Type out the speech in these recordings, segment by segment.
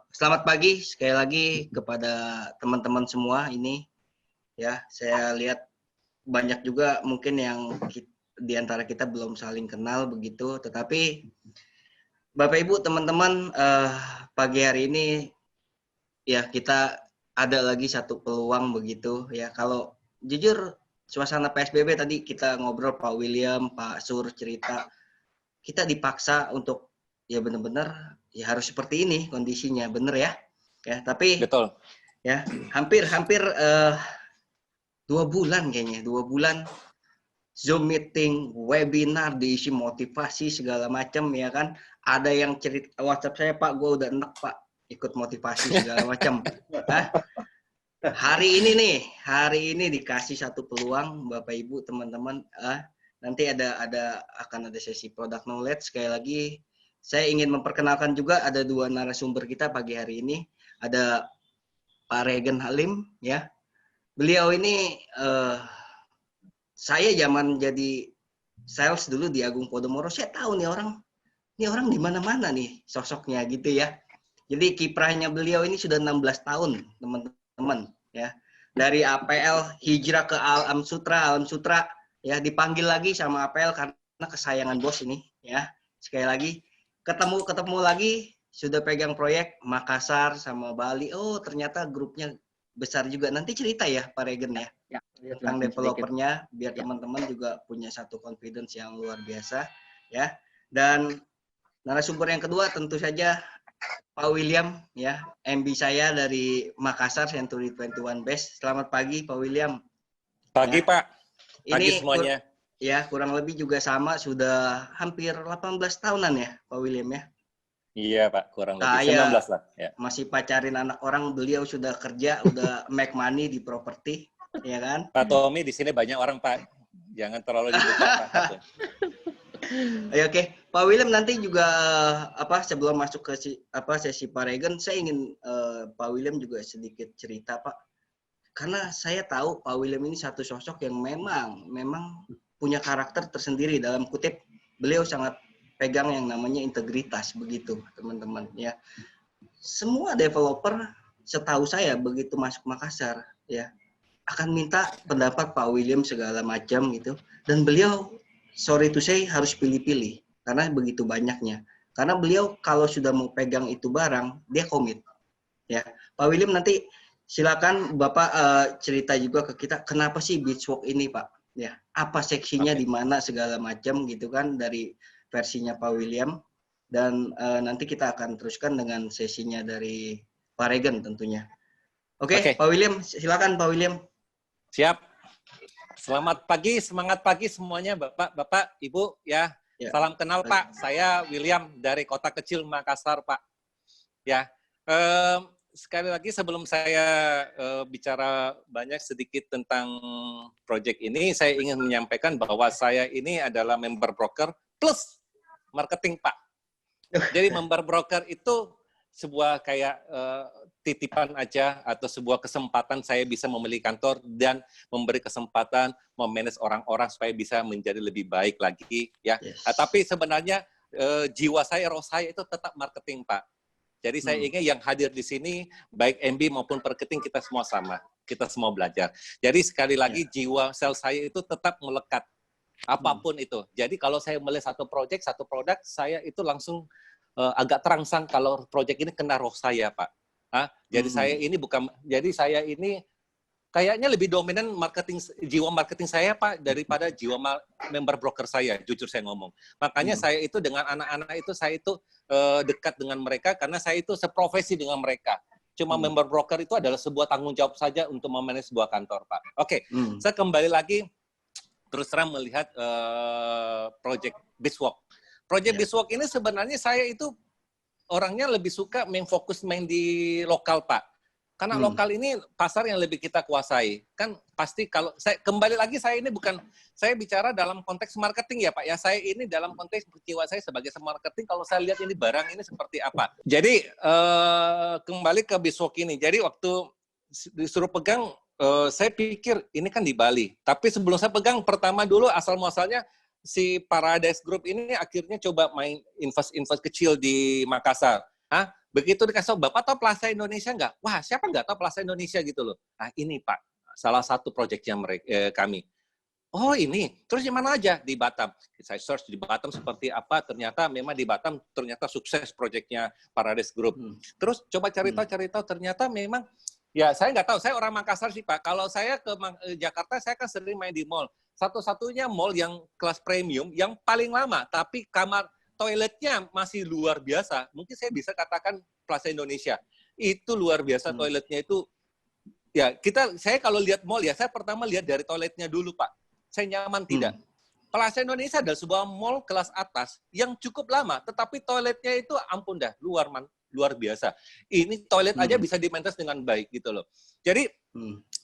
Selamat pagi sekali lagi kepada teman-teman semua ini ya. Saya lihat banyak juga mungkin yang di antara kita belum saling kenal begitu, tetapi Bapak Ibu teman-teman pagi hari ini ya kita ada lagi satu peluang begitu ya. Kalau jujur suasana PSBB tadi kita ngobrol Pak William, Pak Sur cerita, kita dipaksa untuk ya benar-benar ya harus seperti ini kondisinya, bener ya. Ya, tapi Betul. ya hampir 2 bulan kayaknya, 2 bulan Zoom meeting, webinar diisi motivasi segala macam ya kan. Ada yang cerita WhatsApp saya, Pak, gue udah enak Pak ikut motivasi segala macam. Hari ini dikasih satu peluang Bapak Ibu teman-teman. Nanti akan ada sesi product knowledge. Sekali lagi saya ingin memperkenalkan juga ada 2 narasumber kita pagi hari ini. Ada Pak Regen Halim ya. Beliau ini saya zaman jadi sales dulu di Agung Podomoro, saya tahu nih orang di mana-mana nih sosoknya gitu ya. Jadi kiprahnya beliau ini sudah 16 tahun, teman-teman ya. Dari APL hijrah ke Alam Sutra ya dipanggil lagi sama APL karena kesayangan bos ini ya. Sekali lagi ketemu lagi, sudah pegang proyek Makassar sama Bali. Oh, ternyata grupnya besar juga. Nanti cerita ya Pak Regen ya. Tentang developernya biar teman-teman juga punya satu confidence yang luar biasa ya. Dan narasumber yang kedua tentu saja Pak William ya, MB saya dari Makassar Century 21 Best. Selamat pagi Pak William. Pagi ya. Pak. Pagi ini semuanya. Ya, kurang lebih juga sama, sudah hampir 18 tahunan ya Pak William ya. Iya Pak, kurang lebih 19 lah. Ya. Masih pacarin anak orang, beliau sudah kerja, udah make money di properti, ya kan? Pak Tommy di sini banyak orang Pak, jangan terlalu nyebut Pak. Oke, Pak William nanti juga sebelum masuk ke sesi Pak Regen, saya ingin Pak William juga sedikit cerita Pak, karena saya tahu Pak William ini satu sosok yang memang punya karakter tersendiri, dalam kutip beliau sangat pegang yang namanya integritas begitu teman-teman ya. Semua developer setahu saya begitu masuk Makassar ya akan minta pendapat Pak William segala macam gitu, dan beliau sorry to say harus pilih-pilih karena begitu banyaknya. Karena beliau kalau sudah mau pegang itu barang dia komit ya. Pak William nanti silakan Bapak cerita juga ke kita kenapa sih Beachwalk ini Pak ya, apa seksinya di mana segala macam gitu kan dari versinya Pak William, dan nanti kita akan teruskan dengan sesinya dari Pak Regen tentunya. Oke. Pak William, silakan Pak William. Siap. Selamat pagi, semangat pagi semuanya Bapak, Ibu ya. Salam kenal Pak, saya William dari kota kecil Makassar Pak. Ya. Sekali lagi sebelum saya bicara banyak sedikit tentang proyek ini, saya ingin menyampaikan bahwa saya ini adalah member broker plus marketing Pak. Jadi member broker itu sebuah kayak titipan aja atau sebuah kesempatan saya bisa memiliki kantor dan memberi kesempatan memanage orang-orang supaya bisa menjadi lebih baik lagi ya. Tapi sebenarnya jiwa saya, roh saya itu tetap marketing Pak. Jadi saya ingin yang hadir di sini, baik MB maupun marketing, kita semua sama. Kita semua belajar. Jadi sekali lagi jiwa sales saya itu tetap melekat. Apapun itu. Jadi kalau saya melihat satu proyek, satu produk, saya itu langsung agak terangsang kalau proyek ini kena roh saya, Pak. Jadi saya ini kayaknya lebih dominan jiwa marketing saya Pak daripada jiwa member broker saya, jujur saya ngomong. Makanya saya itu dengan anak-anak itu saya itu dekat dengan mereka karena saya itu seprofesi dengan mereka. Cuma member broker itu adalah sebuah tanggung jawab saja untuk memanage sebuah kantor Pak. Oke. Saya kembali lagi terus terang melihat project Beachwalk. Project Beachwalk ini sebenarnya saya itu orangnya lebih suka main di lokal Pak. Karena lokal ini pasar yang lebih kita kuasai. Kan pasti kalau saya kembali lagi saya ini bukan saya bicara dalam konteks marketing ya Pak ya. Saya ini dalam konteks jiwa saya sebagai marketing kalau saya lihat ini barang ini seperti apa. Jadi kembali ke Beachwalk ini. Jadi waktu disuruh pegang saya pikir ini kan di Bali. Tapi sebelum saya pegang pertama dulu asal muasalnya si Paradise Group ini akhirnya coba main invest kecil di Makassar. Begitu dikasih tahu, Bapak tahu Plaza Indonesia nggak? Wah, siapa nggak tahu Plaza Indonesia gitu loh. Nah, ini Pak, salah satu proyeknya kami. Oh ini, terus di mana aja? Di Batam. Saya search di Batam seperti apa, ternyata memang di Batam ternyata sukses proyeknya Parades Group. Terus coba cari tahu, ternyata memang, ya saya nggak tahu, saya orang Makassar sih Pak. Kalau saya ke Jakarta, saya kan sering main di mall. Satu-satunya mall yang kelas premium, yang paling lama, tapi kamar toiletnya masih luar biasa. Mungkin saya bisa katakan Plaza Indonesia. Itu luar biasa toiletnya itu. Ya, saya kalau lihat mall ya, saya pertama lihat dari toiletnya dulu Pak. Saya nyaman tidak. Plaza Indonesia adalah sebuah mall kelas atas yang cukup lama, tetapi toiletnya itu ampun dah, luar biasa. Ini toilet aja bisa di-maintain dengan baik gitu loh. Jadi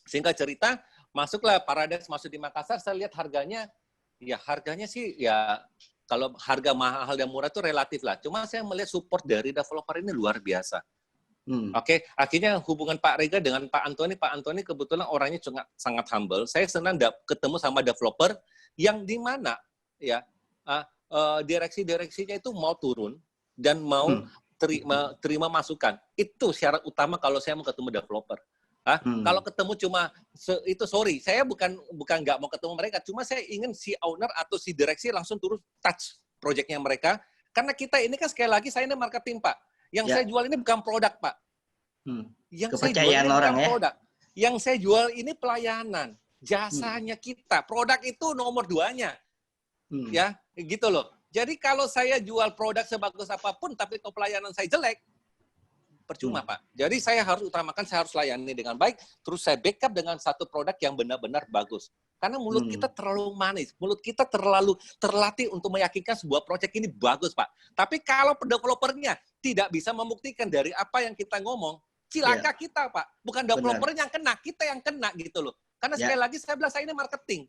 singkat cerita, masuklah Parades masuk di Makassar, saya lihat harganya sih ya kalau harga mahal dan murah itu relatif lah. Cuma saya melihat support dari developer ini luar biasa. Oke, akhirnya hubungan Pak Rega dengan Pak Antoni kebetulan orangnya sangat humble. Saya senang ketemu sama developer yang di mana ya direksinya itu mau turun dan mau terima masukan. Itu syarat utama kalau saya mau ketemu developer. Kalau ketemu cuma saya bukan nggak mau ketemu mereka, cuma saya ingin si owner atau si direksi langsung turun touch proyeknya mereka. Karena kita ini kan sekali lagi saya ini marketing Pak. Yang saya jual ini bukan produk, Pak. Yang saya jual ini bukan produk. Yang saya jual ini pelayanan. Jasanya kita. Produk itu nomor 2-nya. Ya, gitu loh. Jadi kalau saya jual produk sebagus apapun, tapi kalau pelayanan saya jelek, percuma, Pak. Jadi saya harus utamakan, saya harus layani dengan baik, terus saya backup dengan satu produk yang benar-benar bagus. Karena mulut kita terlalu manis, mulut kita terlalu terlatih untuk meyakinkan sebuah proyek ini bagus, Pak. Tapi kalau developernya tidak bisa membuktikan dari apa yang kita ngomong, cilaka kita, Pak. Bukan developernya yang kena, kita yang kena gitu loh. Karena sekali lagi saya bilang, saya ini marketing.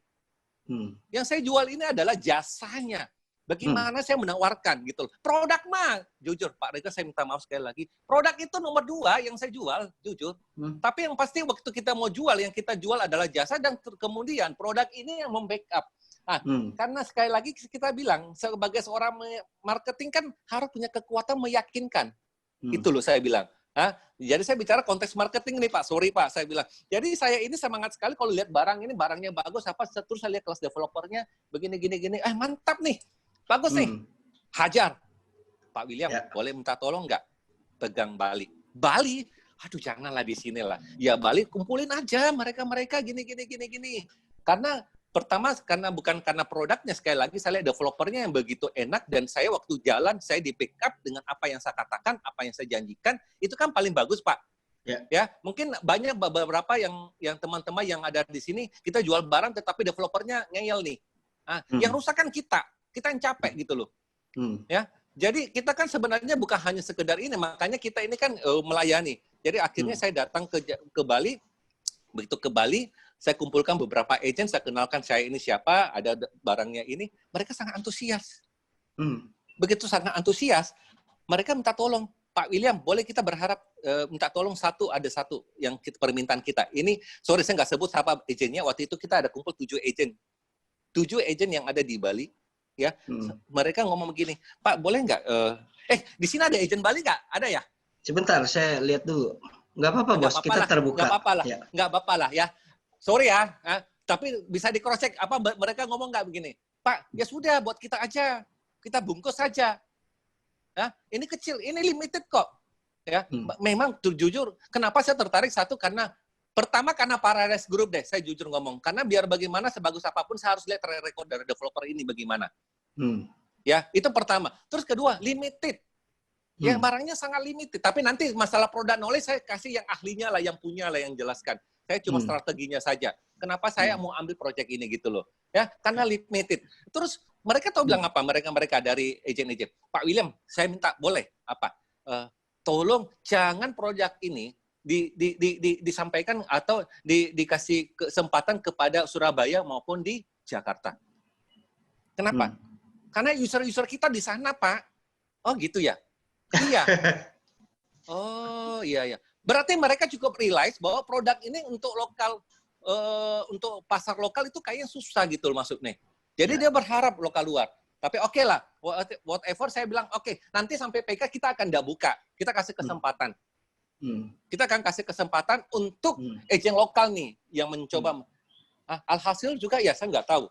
Yang saya jual ini adalah jasanya. Bagaimana saya menawarkan gitu loh. Produk mah, jujur Pak Rega, saya minta maaf sekali lagi. Produk itu nomor 2 yang saya jual, jujur. Tapi yang pasti waktu kita mau jual, yang kita jual adalah jasa dan kemudian produk ini yang membackup. Nah, karena sekali lagi kita bilang, sebagai seorang marketing kan harus punya kekuatan meyakinkan. Itu loh saya bilang. Jadi saya bicara konteks marketing nih Pak, sorry Pak, saya bilang. Jadi saya ini semangat sekali kalau lihat barang ini, barangnya bagus, terus saya lihat kelas developernya, begini, mantap nih. Bagus nih, hajar. Pak William, boleh minta tolong nggak? Pegang Bali. Bali? Aduh, janganlah di sini lah. Ya Bali, kumpulin aja mereka gini. Karena pertama, bukan karena produknya, sekali lagi saya lihat developernya yang begitu enak, dan saya waktu jalan, saya di pick up dengan apa yang saya katakan, apa yang saya janjikan, itu kan paling bagus, Pak. Ya, mungkin banyak beberapa yang teman-teman yang ada di sini, kita jual barang, tetapi developernya ngeyel nih. Yang rusak kan kita yang capek gitu loh. Ya, jadi kita kan sebenarnya bukan hanya sekedar ini, makanya kita ini kan melayani. Jadi akhirnya saya datang ke Bali. Begitu ke Bali, saya kumpulkan beberapa agent, saya kenalkan saya ini siapa, ada barangnya ini, mereka sangat antusias. Begitu sangat antusias, mereka minta tolong, Pak William, boleh kita berharap minta tolong ada satu yang permintaan kita. Ini, sorry saya nggak sebut siapa agentnya, waktu itu kita ada kumpul 7 agent. 7 agent yang ada di Bali. Ya, mereka ngomong begini, Pak boleh nggak? Di sini ada agent Bali nggak? Ada ya? Sebentar, saya lihat dulu. Nggak apa-apa bos, kita terbuka. Nggak apa-apa lah ya. Sorry ya, tapi bisa di cross check. Apa mereka ngomong nggak begini? Pak, ya sudah buat kita aja, kita bungkus saja. Ya, ini kecil, ini limited kok. Ya, memang jujur, kenapa saya tertarik satu karena pertama karena Parades Group deh, saya jujur ngomong. Karena biar bagaimana sebagus apapun saya harus lihat track record dari developer ini bagaimana. Ya, itu pertama. Terus kedua, limited. Ya, barangnya sangat limited. Tapi nanti masalah product knowledge saya kasih yang ahlinya lah, yang punya lah, yang jelaskan. Saya cuma strateginya saja. Kenapa saya mau ambil proyek ini gitu loh. Ya, karena limited. Terus mereka tahu bilang apa? Mereka dari agent-agent. Pak William, saya minta boleh apa? Tolong jangan proyek ini disampaikan atau dikasih kesempatan kepada Surabaya maupun di Jakarta. Kenapa? Karena user-user kita di sana, Pak. Oh, gitu ya? Iya. Oh, iya. Berarti mereka cukup realize bahwa produk ini untuk lokal, untuk pasar lokal itu kayaknya susah gitu loh maksudnya. Jadi dia berharap lokal luar. Tapi oke lah, whatever saya bilang, oke, nanti sampai PK kita akan nggak buka. Kita kasih kesempatan. Kita akan kasih kesempatan untuk agent lokal nih yang mencoba. Alhasil juga ya saya nggak tahu.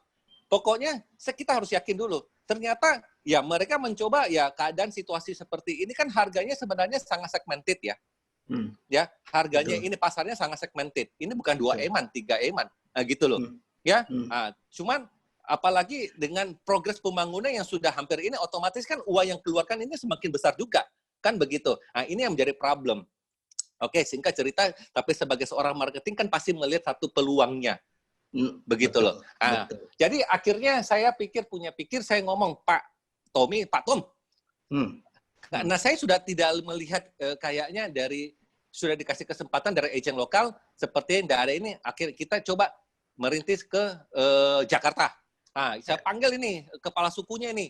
Pokoknya kita harus yakin dulu. Ternyata ya mereka mencoba ya keadaan situasi seperti ini kan harganya sebenarnya sangat segmented ya. Ya, harganya betul. Ini pasarnya sangat segmented. Ini bukan 2 eman, 3 eman. Gitu loh. Ya. Cuman apalagi dengan progres pembangunan yang sudah hampir ini otomatis kan uang yang keluarkan ini semakin besar juga. Kan begitu. Nah, ini yang menjadi problem. Oke, singkat cerita, tapi sebagai seorang marketing kan pasti melihat satu peluangnya. Begitu betul, loh. Jadi akhirnya saya punya pikir, saya ngomong, Pak Tom, karena saya sudah tidak melihat kayaknya sudah dikasih kesempatan dari agent lokal seperti yang ada ini. Akhirnya kita coba merintis ke Jakarta. Saya panggil ini kepala sukunya ini,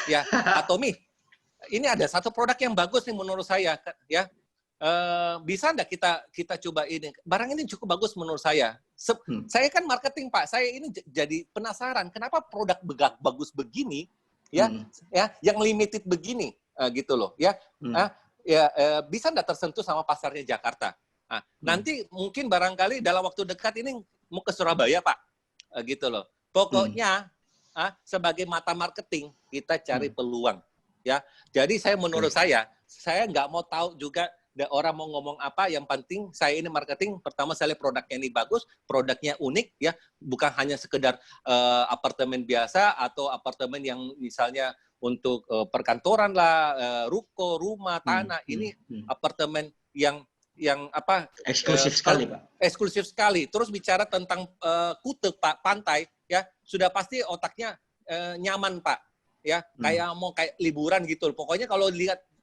ya Pak Tommy. Ini ada satu produk yang bagus nih menurut saya, ya. Bisa nggak kita coba ini? Barang ini cukup bagus menurut saya. Saya kan marketing Pak, saya ini jadi penasaran kenapa produk bagus begini, ya, yang limited begini, gitu loh, ya. Bisa nggak tersentuh sama pasarnya Jakarta? Nanti mungkin barangkali dalam waktu dekat ini mau ke Surabaya Pak, gitu loh. Pokoknya sebagai mata marketing kita cari peluang, ya. Jadi menurut saya nggak mau tahu juga orang mau ngomong apa, yang penting saya ini marketing, pertama saya lihat produknya ini bagus, produknya unik, ya, bukan hanya sekedar apartemen biasa atau apartemen yang misalnya untuk perkantoran lah, ruko, rumah, tanah, ini apartemen yang eksklusif sekali, Pak. Eksklusif sekali. Terus bicara tentang Kuta, Pak, pantai, ya, sudah pasti otaknya nyaman, Pak, ya, kayak liburan gitu. Pokoknya kalau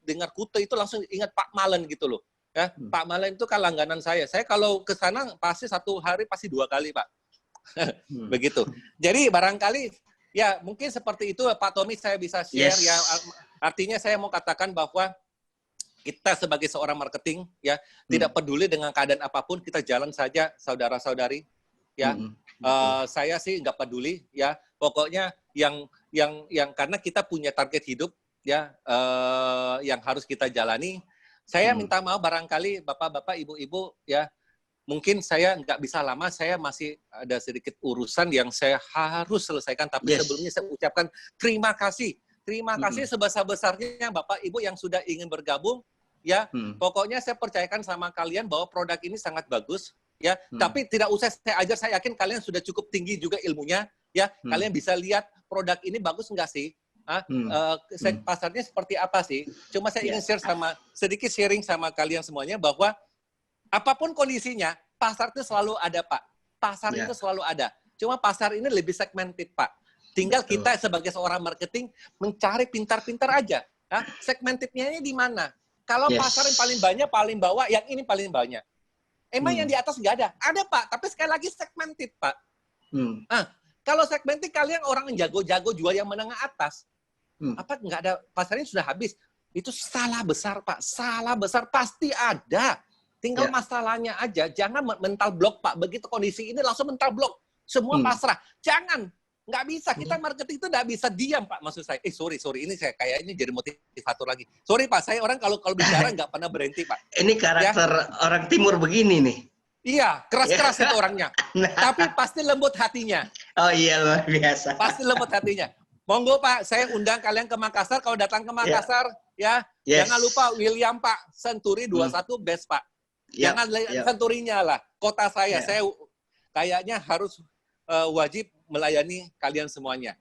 dengar Kuta itu langsung ingat Pak Malen gitu loh. Ya, Pak Malen itu kan langganan saya. Saya kalau ke sana pasti satu hari pasti 2 kali, Pak. Begitu. Jadi barangkali ya mungkin seperti itu Pak Tommy saya bisa share ya. Artinya saya mau katakan bahwa kita sebagai seorang marketing ya tidak peduli dengan keadaan apapun, kita jalan saja saudara-saudari. Ya. Saya sih nggak peduli ya. Pokoknya yang karena kita punya target hidup ya, yang harus kita jalani. Saya minta maaf barangkali bapak-bapak, ibu-ibu ya, mungkin saya nggak bisa lama, saya masih ada sedikit urusan yang saya harus selesaikan. Tapi sebelumnya saya ucapkan terima kasih sebesar-besarnya Bapak Ibu yang sudah ingin bergabung ya. Pokoknya saya percayakan sama kalian bahwa produk ini sangat bagus ya. Tapi tidak usah saya ajar, saya yakin kalian sudah cukup tinggi juga ilmunya ya. Kalian bisa lihat produk ini bagus nggak sih? Pasarnya seperti apa sih? Cuma saya ingin sedikit sharing sama kalian semuanya bahwa apapun kondisinya, pasar itu selalu ada, Pak. Pasar itu selalu ada. Cuma pasar ini lebih segmented, Pak. Tinggal kita sebagai seorang marketing mencari pintar-pintar aja. Segmentednya ini di mana? Kalau pasar yang paling banyak, paling bawah, yang ini paling banyak. Emang yang di atas nggak ada? Ada, Pak. Tapi sekali lagi segmented, Pak. Kalau segmented kalian orang yang jago-jago jual yang menengah atas. Apa nggak ada, pasarnya sudah habis. Itu salah besar, Pak. Salah besar pasti ada. Tinggal masalahnya aja, jangan mental block, Pak. Begitu kondisi ini langsung mental block. Semua pasrah. Jangan. Nggak bisa. Kita marketing itu nggak bisa diam, Pak. Maksud saya, sorry. Ini saya kayaknya jadi motivator lagi. Sorry, Pak. Saya orang kalau bicara nggak pernah berhenti, Pak. Ini karakter orang timur begini nih. Iya, keras-keras itu orangnya. Tapi pasti lembut hatinya. Oh iya, luar biasa. Pasti lembut hatinya. Monggo Pak, saya undang kalian ke Makassar. Kalau datang ke Makassar, jangan lupa William Pak, Senturi 21 best Pak. Jangan Senturinya lah, kota saya. Saya kayaknya harus wajib melayani kalian semuanya.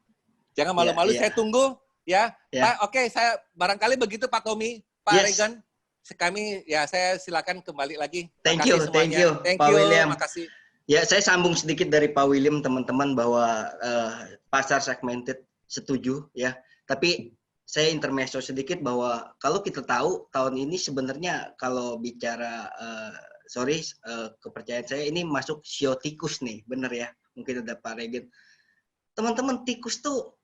Jangan malu-malu, saya tunggu ya. Pak, oke, saya barangkali begitu Pak Tommy, Pak Regan. Kami saya silakan kembali lagi. Thank you, Pak William. Makasih. Ya, saya sambung sedikit dari Pak William, teman-teman, bahwa pasar segmented setuju ya. Tapi saya intermezzo sedikit bahwa kalau kita tahu tahun ini sebenarnya kalau bicara kepercayaan saya ini masuk sio tikus nih, bener ya? Mungkin ada Pak Regen. Teman-teman, tikus tuh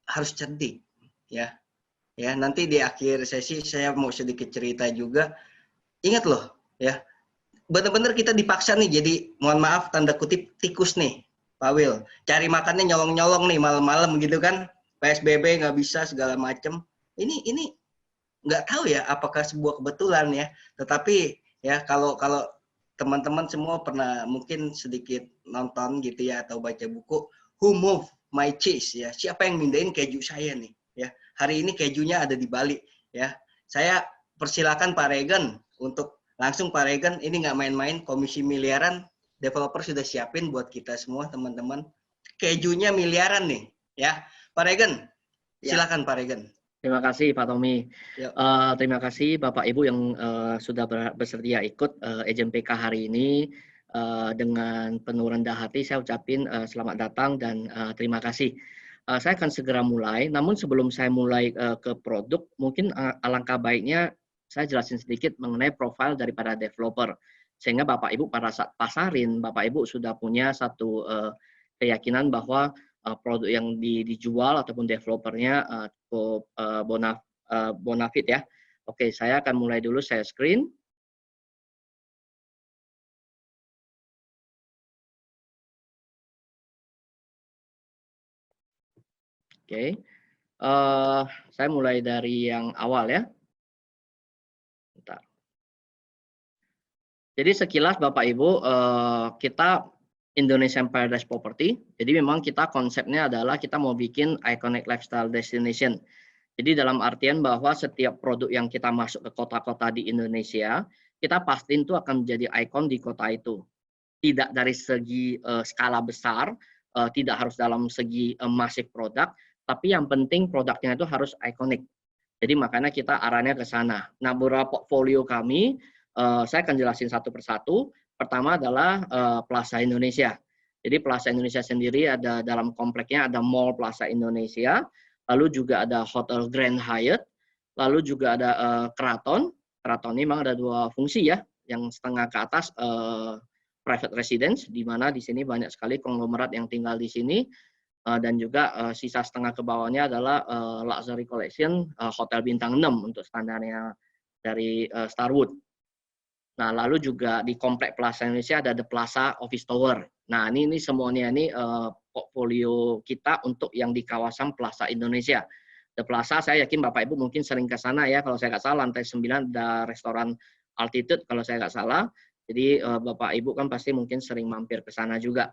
harus cerdik ya. Ya, nanti di akhir sesi saya mau sedikit cerita juga. Ingat loh ya. Benar-benar kita dipaksa nih jadi, mohon maaf tanda kutip, tikus nih, Pak Wil. Cari makannya nyolong-nyolong nih malam-malam gitu kan. PSBB nggak bisa segala macam. Ini nggak tahu ya apakah sebuah kebetulan ya. Tetapi ya kalau kalau teman-teman semua pernah mungkin sedikit nonton gitu ya atau baca buku Who Moved My Cheese ya. Siapa yang mindahin keju saya nih ya. Hari ini kejunya ada di Bali ya. Saya persilakan Pak Regen untuk langsung Pak Regen, ini nggak main-main, komisi miliaran developer sudah siapin buat kita semua teman-teman. Kejunya miliaran nih ya. Pak Regen, silakan Pak Regen. Terima kasih Pak Tommy. Terima kasih Bapak Ibu yang sudah bersedia ikut Agent PK hari ini. Dengan penuh rendah hati saya ucapin selamat datang dan terima kasih. Saya akan segera mulai, namun sebelum saya mulai ke produk, mungkin alangkah baiknya saya jelasin sedikit mengenai profil daripada developer. Sehingga Bapak Ibu pada saat pasarin, Bapak Ibu sudah punya satu keyakinan bahwa produk yang dijual ataupun developernya cukup bonafit ya. Oke, saya akan mulai dulu, saya screen. Oke, saya mulai dari yang awal ya. Bentar. Jadi sekilas Bapak Ibu, kita Indonesian Paradise Property. Jadi memang kita konsepnya adalah kita mau bikin iconic lifestyle destination. Jadi dalam artian bahwa setiap produk yang kita masuk ke kota-kota di Indonesia, kita pastiin itu akan menjadi ikon di kota itu. Tidak dari segi skala besar, tidak harus dalam segi masif produk, tapi yang penting produknya itu harus ikonik. Jadi makanya kita arahnya ke sana. Nah, beberapa portfolio kami, saya akan jelasin satu persatu. Pertama adalah Plaza Indonesia. Jadi Plaza Indonesia sendiri ada dalam kompleknya ada Mall Plaza Indonesia, lalu juga ada Hotel Grand Hyatt, lalu juga ada Keraton. Keraton ini memang ada dua fungsi ya, yang setengah ke atas private residence, di mana di sini banyak sekali konglomerat yang tinggal di sini, dan juga sisa setengah ke bawahnya adalah luxury collection hotel bintang 6 untuk standarnya dari Starwood. Nah, lalu juga di komplek Plaza Indonesia ada The Plaza Office Tower. Nah, ini semuanya ini portfolio kita untuk yang di kawasan Plaza Indonesia. The Plaza, saya yakin Bapak Ibu mungkin sering ke sana ya, kalau saya nggak salah, lantai 9 ada restoran Altitude, kalau saya nggak salah. Jadi Bapak Ibu kan pasti mungkin sering mampir ke sana juga.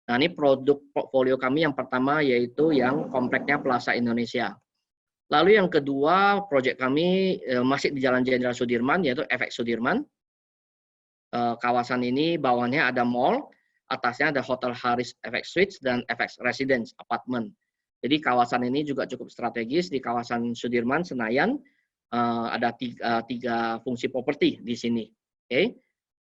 Nah, ini produk portfolio kami yang pertama yaitu yang kompleknya Plaza Indonesia. Lalu yang kedua, proyek kami masih di Jalan Jenderal Sudirman, yaitu FX Sudirman. Kawasan ini bawahnya ada mall, atasnya ada Hotel Haris FX Suites dan FX Residence Apartment. Jadi kawasan ini juga cukup strategis di kawasan Sudirman, Senayan. Ada tiga fungsi properti di sini. Oke.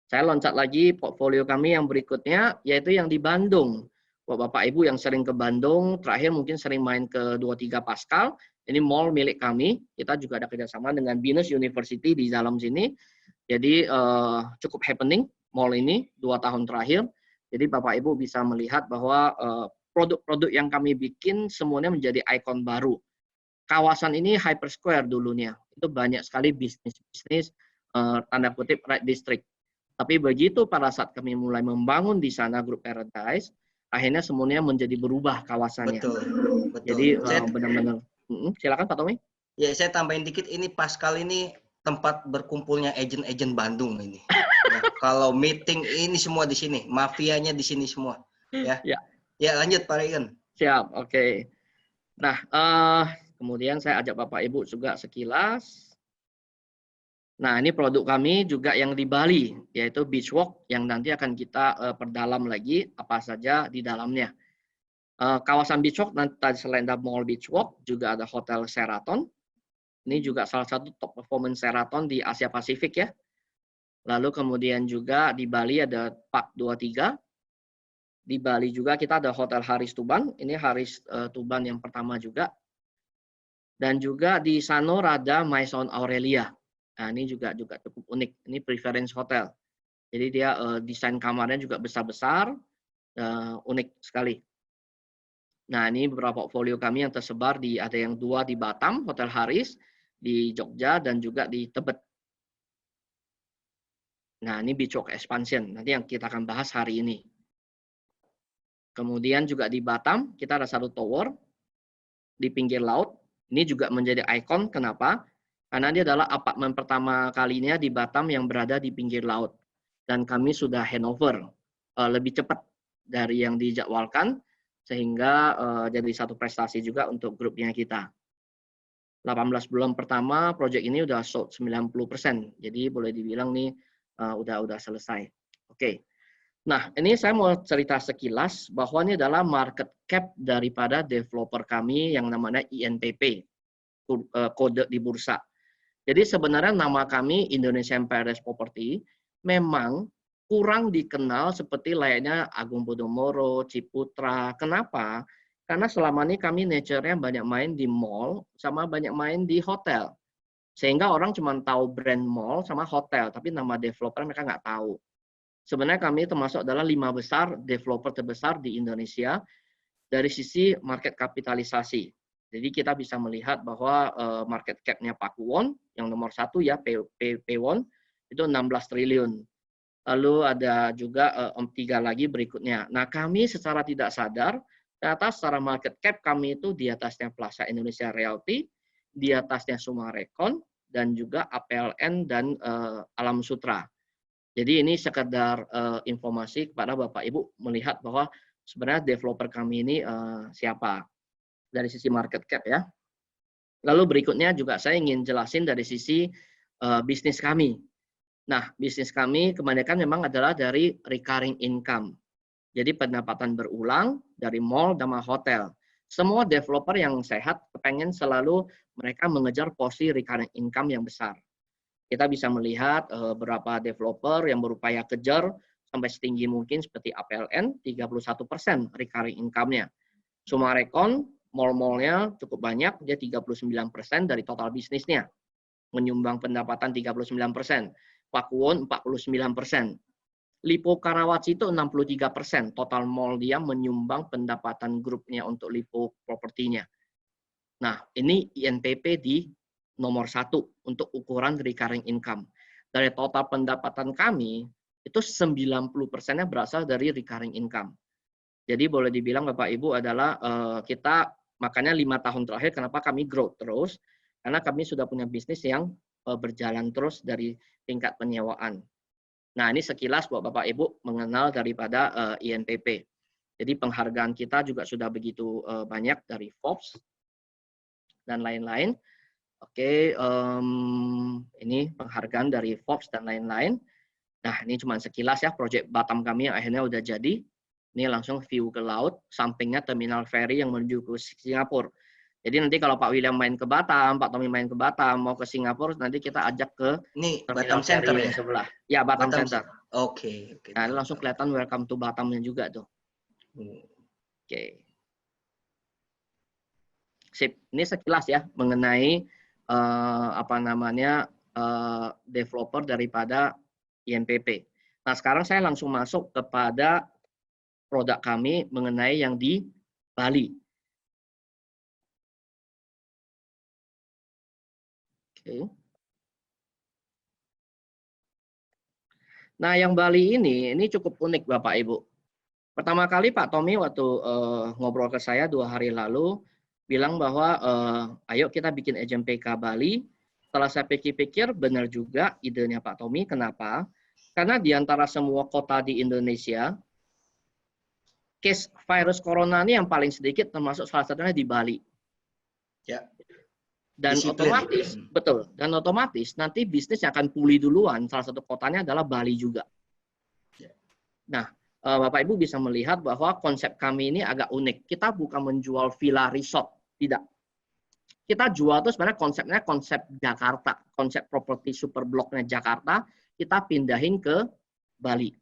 Saya loncat lagi portfolio kami yang berikutnya, yaitu yang di Bandung. Buat Bapak Ibu yang sering ke Bandung, terakhir mungkin sering main ke 23 Pascal, ini mall milik kami. Kita juga ada kerjasama dengan Binus University di dalam sini. Jadi cukup happening mall ini 2 tahun terakhir. Jadi Bapak Ibu bisa melihat bahwa produk-produk yang kami bikin semuanya menjadi ikon baru. Kawasan ini hyper square dulunya. Itu banyak sekali bisnis-bisnis tanda kutip red district. Tapi begitu pada saat kami mulai membangun di sana Grup Paradise, akhirnya semuanya menjadi berubah kawasannya. Betul. Jadi benar-benar. Silakan Pak Tommy. Ya, saya tambahin dikit, ini Pascal ini tempat berkumpulnya agen-agen Bandung ini. Ya, kalau meeting ini semua di sini, mafianya di sini semua. Ya, ya lanjut Pak Regen. Siap, oke. Nah, kemudian saya ajak Bapak Ibu juga sekilas. Nah, ini produk kami juga yang di Bali, yaitu Beach Walk, yang nanti akan kita perdalam lagi apa saja di dalamnya. Kawasan Beach Walk, nanti selain ada Mall Beach Walk, juga ada Hotel Sheraton. Ini juga salah satu top performance Sheraton di Asia Pasifik ya. Lalu kemudian juga di Bali ada Park 23. Di Bali juga kita ada Hotel Haris Tuban. Ini Haris Tuban yang pertama juga. Dan juga di Sanur ada Maison Aurelia. Nah, ini juga cukup unik. Ini preference hotel. Jadi dia desain kamarnya juga besar-besar, unik sekali. Nah, ini beberapa portfolio kami yang tersebar ada yang 2 di Batam, Hotel Haris, di Jogja, dan juga di Tebet. Nah, ini Beach Walk Expansion, nanti yang kita akan bahas hari ini. Kemudian juga di Batam, kita ada satu tower. di pinggir laut. Ini juga menjadi ikon. Kenapa? Karena dia adalah apartemen pertama kalinya di Batam yang berada di pinggir laut. Dan kami sudah handover lebih cepat dari yang dijadwalkan, sehingga jadi satu prestasi juga untuk grupnya kita. 18 bulan pertama proyek ini udah sold 90%. Jadi boleh dibilang nih udah selesai. Oke. Nah, ini saya mau cerita sekilas bahwa ini adalah market cap daripada developer kami yang namanya INPP, kode di bursa. Jadi sebenarnya nama kami Indonesian Paradise Property memang kurang dikenal seperti layaknya Agung Podomoro, Ciputra. Kenapa? Karena selama ini kami nature-nya banyak main di mall sama banyak main di hotel. Sehingga orang cuma tahu brand mall sama hotel, tapi nama developer mereka nggak tahu. Sebenarnya kami termasuk adalah 5 besar developer terbesar di Indonesia dari sisi market kapitalisasi. Jadi kita bisa melihat bahwa market cap-nya Pakuwon, yang nomor 1 ya, Pewon, itu 16 triliun. Lalu ada juga 3 lagi berikutnya. Nah, kami secara tidak sadar, ternyata secara market cap kami itu di atasnya Plaza Indonesia Realty, di atasnya Sumarekon, dan juga APLN dan Alam Sutra. Jadi ini sekedar informasi kepada Bapak Ibu melihat bahwa sebenarnya developer kami ini siapa dari sisi market cap ya. Lalu berikutnya juga saya ingin jelasin dari sisi bisnis kami. Nah, bisnis kami kebanyakan memang adalah dari recurring income. Jadi pendapatan berulang dari mall dan hotel. Semua developer yang sehat kepengen selalu mereka mengejar porsi recurring income yang besar. Kita bisa melihat beberapa developer yang berupaya kejar sampai setinggi mungkin seperti APLN 31% recurring income-nya. Sumarekon mall-mallnya cukup banyak, dia 39% dari total bisnisnya. Menyumbang pendapatan 39%. Pakuwon 49%. Lipo Karawaci itu 63%. Total mall dia menyumbang pendapatan grupnya untuk Lipo propertinya. Nah, ini INPP di nomor 1 untuk ukuran recurring income. Dari total pendapatan kami, itu 90%-nya berasal dari recurring income. Jadi boleh dibilang Bapak Ibu adalah kita, makanya 5 tahun terakhir kenapa kami grow terus, karena kami sudah punya bisnis yang berjalan terus dari tingkat penyewaan. Nah, ini sekilas buat Bapak Ibu mengenal daripada INPP. Jadi penghargaan kita juga sudah begitu banyak dari Forbes dan lain-lain. Oke, ini penghargaan dari Forbes dan lain-lain. Nah, ini cuma sekilas ya proyek Batam kami yang akhirnya udah jadi. Ini langsung view ke laut, sampingnya terminal ferry yang menuju ke Singapura. Jadi nanti kalau Pak William main ke Batam, Pak Tommy main ke Batam, mau ke Singapura, nanti kita ajak ke ini terminal Batam Center yang ya? sebelah. Ya, Batam Center. Oke. Nah, ini langsung kelihatan welcome to Batamnya juga tuh. Oke. Sip. Ini sekilas ya mengenai developer daripada INPP. Nah, sekarang saya langsung masuk kepada produk kami mengenai yang di Bali. Oke. Nah, yang Bali ini cukup unik Bapak Ibu. Pertama kali Pak Tommy waktu ngobrol ke saya 2 hari lalu, bilang bahwa ayo kita bikin agent PK Bali. Setelah saya pikir-pikir, benar juga idenya Pak Tommy. Kenapa? Karena di antara semua kota di Indonesia, case virus corona ini yang paling sedikit termasuk salah satunya di Bali. Ya. Dan disiplin. Otomatis, betul. Dan otomatis nanti bisnis yang akan pulih duluan, salah satu kotanya adalah Bali juga. Ya. Nah, Bapak Ibu bisa melihat bahwa konsep kami ini agak unik. Kita bukan menjual villa resort, tidak. Kita jual itu sebenarnya konsepnya konsep Jakarta, konsep properti super bloknya Jakarta, kita pindahin ke Bali.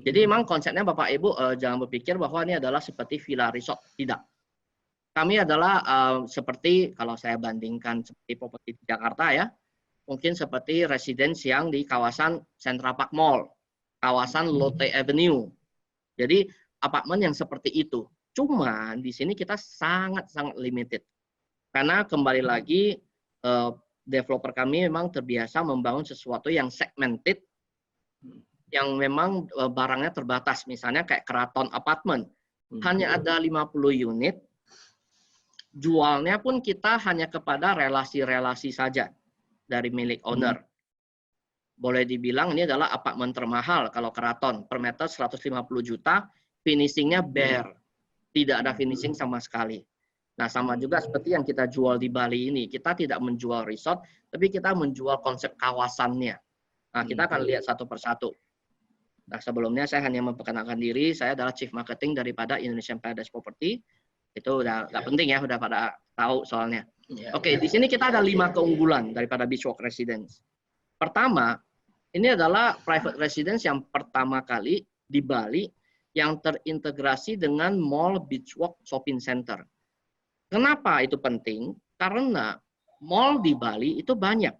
Jadi memang konsepnya Bapak Ibu jangan berpikir bahwa ini adalah seperti villa resort, tidak. Kami adalah seperti kalau saya bandingkan seperti properti di Jakarta ya, mungkin seperti residence yang di kawasan Central Park Mall, kawasan Lotte Avenue. Jadi apartemen yang seperti itu. Cuman di sini kita sangat-sangat limited. Karena kembali lagi developer kami memang terbiasa membangun sesuatu yang segmented, yang memang barangnya terbatas. Misalnya kayak Keraton Apartment, hanya ada 50 unit, Jualnya pun kita hanya kepada relasi-relasi saja dari milik owner. Boleh dibilang ini adalah apartemen termahal kalau Keraton, per meter 150 juta, finishingnya bare, tidak ada finishing sama sekali. Nah, sama juga seperti yang kita jual di Bali ini, kita tidak menjual resort, tapi kita menjual konsep kawasannya. Nah, kita akan lihat satu persatu. Nah, sebelumnya saya hanya memperkenalkan diri, saya adalah Chief Marketing daripada Indonesian Paradise Property. Itu udah nggak penting ya, udah pada tahu soalnya. Oke, di sini kita ada 5 keunggulan daripada Beachwalk Residence. Pertama, ini adalah private residence yang pertama kali di Bali yang terintegrasi dengan mall Beachwalk Shopping Center. Kenapa itu penting? Karena mall di Bali itu banyak.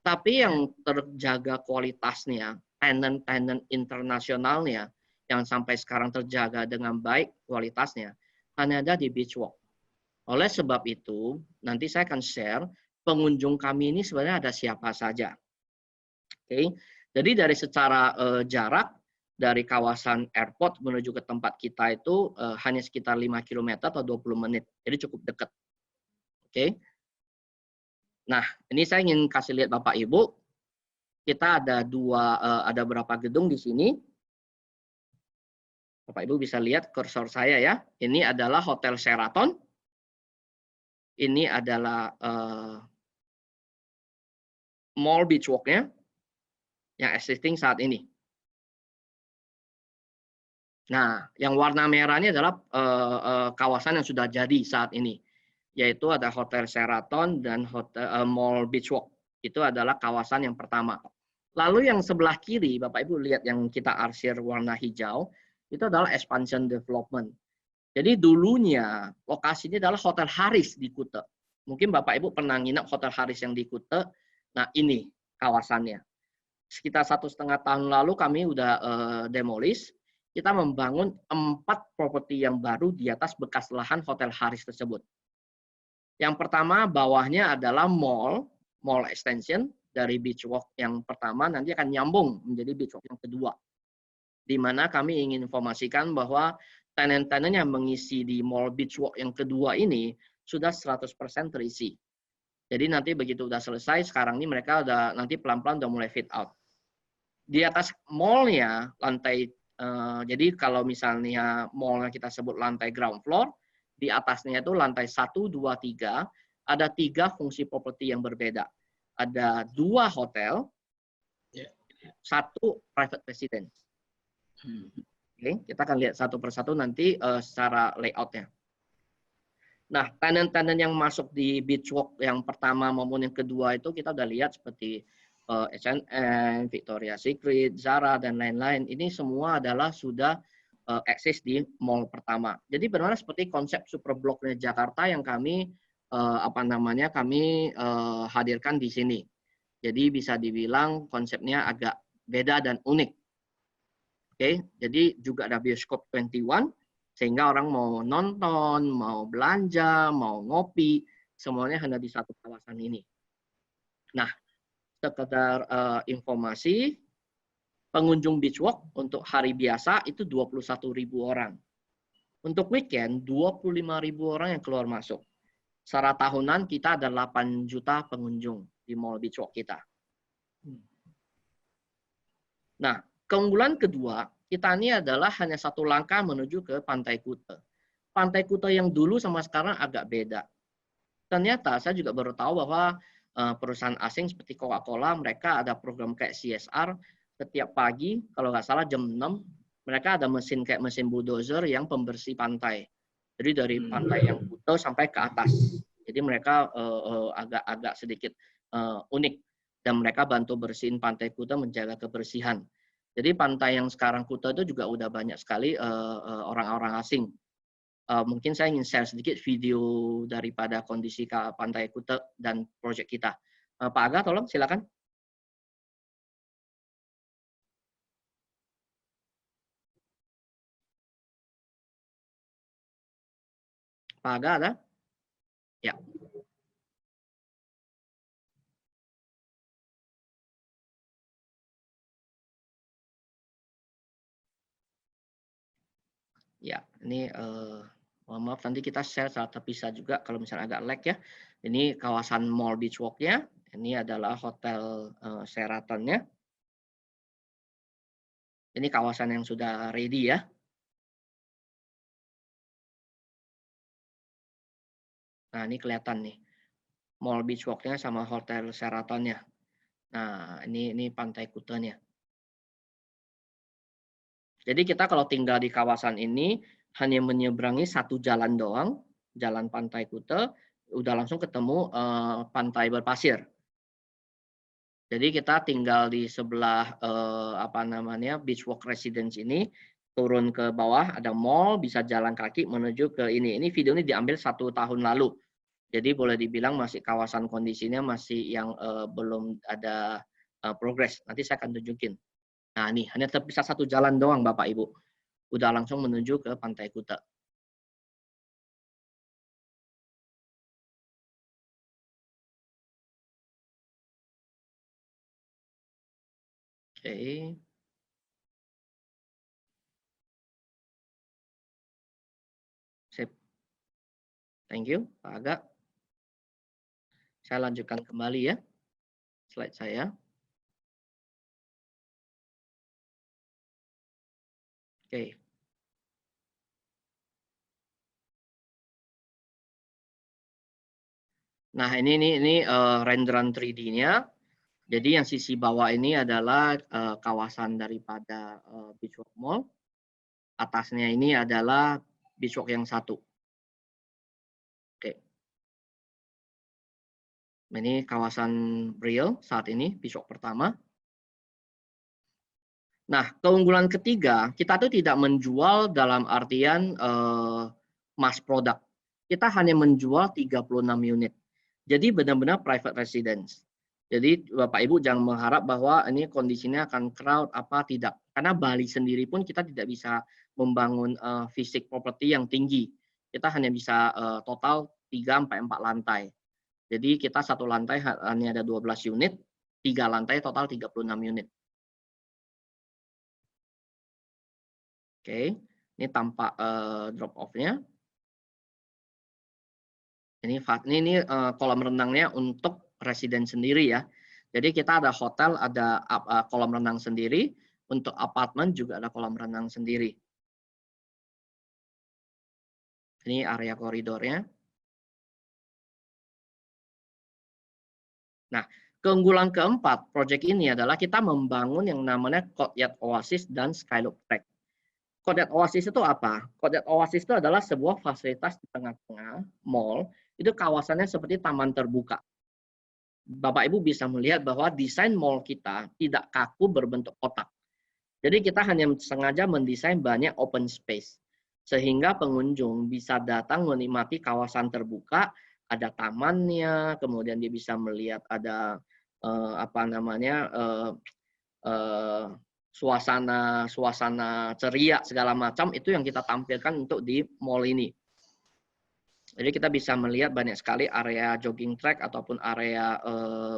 Tapi yang terjaga kualitasnya, tenant-tenant internasionalnya, yang sampai sekarang terjaga dengan baik kualitasnya, hanya ada di Beachwalk. Oleh sebab itu, nanti saya akan share pengunjung kami ini sebenarnya ada siapa saja. Oke, jadi dari secara jarak dari kawasan airport menuju ke tempat kita itu hanya sekitar 5 km atau 20 menit. Jadi cukup dekat. Oke. Nah, ini saya ingin kasih lihat Bapak Ibu. Kita ada ada berapa gedung di sini. Bapak Ibu bisa lihat kursor saya ya. Ini adalah Hotel Sheraton. Ini adalah Mall Beachwalk-nya yang existing saat ini. Nah, yang warna merah ini adalah kawasan yang sudah jadi saat ini, yaitu ada Hotel Sheraton dan Mall Beachwalk. Itu adalah kawasan yang pertama. Lalu yang sebelah kiri, Bapak Ibu lihat yang kita arsir warna hijau, itu adalah expansion development. Jadi dulunya lokasinya adalah Hotel Haris di Kuta. Mungkin Bapak Ibu pernah nginap Hotel Haris yang di Kuta. Nah, ini kawasannya. Sekitar 1,5 tahun lalu kami udah demolish. Kita membangun 4 properti yang baru di atas bekas lahan Hotel Haris tersebut. Yang pertama bawahnya adalah mall extension dari Beachwalk yang pertama nanti akan nyambung menjadi Beachwalk yang kedua. Di mana kami ingin informasikan bahwa tenant-tenant yang mengisi di mall Beachwalk yang kedua ini sudah 100% terisi. Jadi nanti begitu udah selesai, sekarang ini mereka udah nanti pelan-pelan udah mulai fit out. Di atas mallnya lantai, jadi kalau misalnya mallnya kita sebut lantai ground floor, di atasnya itu lantai 1, 2, 3, ada 3 fungsi properti yang berbeda. Ada 2 hotel, 1 private residence. Oke, kita akan lihat satu persatu nanti secara layoutnya. Nah, tenant-tenant yang masuk di Beachwalk yang pertama maupun yang kedua itu kita udah lihat seperti H&M, Victoria's Secret, Zara, dan lain-lain. Ini semua adalah sudah eksis di mall pertama. Jadi benar-benar seperti konsep super bloknya Jakarta yang kami kami hadirkan di sini. Jadi bisa dibilang konsepnya agak beda dan unik. Oke, jadi juga ada bioskop 21 sehingga orang mau nonton, mau belanja, mau ngopi, semuanya hanya di satu kawasan ini. Nah, sekedar informasi, pengunjung Beachwalk untuk hari biasa itu 21.000 orang. Untuk weekend, 25.000 orang yang keluar masuk. Secara tahunan kita ada 8 juta pengunjung di Mall Beachwalk kita. Nah, keunggulan kedua, kita ini adalah hanya satu langkah menuju ke Pantai Kuta. Pantai Kuta yang dulu sama sekarang agak beda. Ternyata saya juga baru tahu bahwa perusahaan asing seperti Coca-Cola, mereka ada program kayak CSR, setiap pagi, kalau nggak salah jam 6, mereka ada mesin kayak mesin bulldozer yang pembersih pantai. Jadi dari pantai yang Kuta sampai ke atas. Jadi mereka agak sedikit unik. Dan mereka bantu bersihin Pantai Kuta, menjaga kebersihan. Jadi pantai yang sekarang Kuta itu juga udah banyak sekali orang-orang asing. Mungkin saya ingin share sedikit video daripada kondisi Pantai Kuta dan proyek kita. Pak Aga, tolong silakan. Pak Aga ada? Ya. Ya, ini Mohon maaf, nanti kita share secara terpisah juga kalau misalnya agak lag ya. Ini kawasan Mall Beach Walk-nya. Ini adalah hotel Sheraton-nya. Ini kawasan yang sudah ready ya. Nah, ini kelihatan nih. Mall Beach Walk-nya sama hotel Sheraton-nya. Nah, ini Pantai Kutenya. Jadi kita kalau tinggal di kawasan ini hanya menyeberangi satu jalan doang, jalan Pantai Kute, udah langsung ketemu pantai berpasir. Jadi kita tinggal di sebelah Beach Walk Residence ini, turun ke bawah ada mall, bisa jalan kaki menuju ke ini. Ini video ini diambil 1 tahun lalu. Jadi boleh dibilang masih kawasan kondisinya masih yang belum ada progres. Nanti saya akan tunjukin. Nah, nih hanya terpisah satu jalan doang Bapak Ibu. Udah langsung menuju ke Pantai Kuta. Oke. Sip. Thank you, Pak Aga. Saya lanjutkan kembali ya slide saya. Oke. Nah, ini renderan 3D-nya. Jadi yang sisi bawah ini adalah kawasan daripada Beach Walk Mall. Atasnya ini adalah Beach Walk yang satu. Oke. Ini kawasan real saat ini, Beach Walk pertama. Nah, keunggulan ketiga, kita tuh tidak menjual dalam artian mass product. Kita hanya menjual 36 unit. Jadi benar-benar private residence. Jadi Bapak Ibu jangan mengharap bahwa ini kondisinya akan crowd apa tidak. Karena Bali sendiri pun kita tidak bisa membangun fisik properti yang tinggi. Kita hanya bisa total 3-4 lantai. Jadi kita satu lantai hanya ada 12 unit, 3 lantai total 36 unit. Oke, ini tampak drop off-nya. Ini kolam renangnya untuk residen sendiri ya. Jadi kita ada hotel, ada kolam renang sendiri. Untuk apartemen juga ada kolam renang sendiri. Ini area koridornya. Nah, keunggulan keempat proyek ini adalah kita membangun yang namanya Courtyard Oasis dan Skyloop Track. Courtyard Oasis itu apa? Courtyard Oasis itu adalah sebuah fasilitas di tengah-tengah mall. Itu kawasannya seperti taman terbuka. Bapak Ibu bisa melihat bahwa desain mall kita tidak kaku berbentuk kotak. Jadi kita hanya sengaja mendesain banyak open space. Sehingga pengunjung bisa datang menikmati kawasan terbuka, ada tamannya, kemudian dia bisa melihat ada suasana ceria segala macam, itu yang kita tampilkan untuk di mall ini. Jadi kita bisa melihat banyak sekali area jogging track ataupun area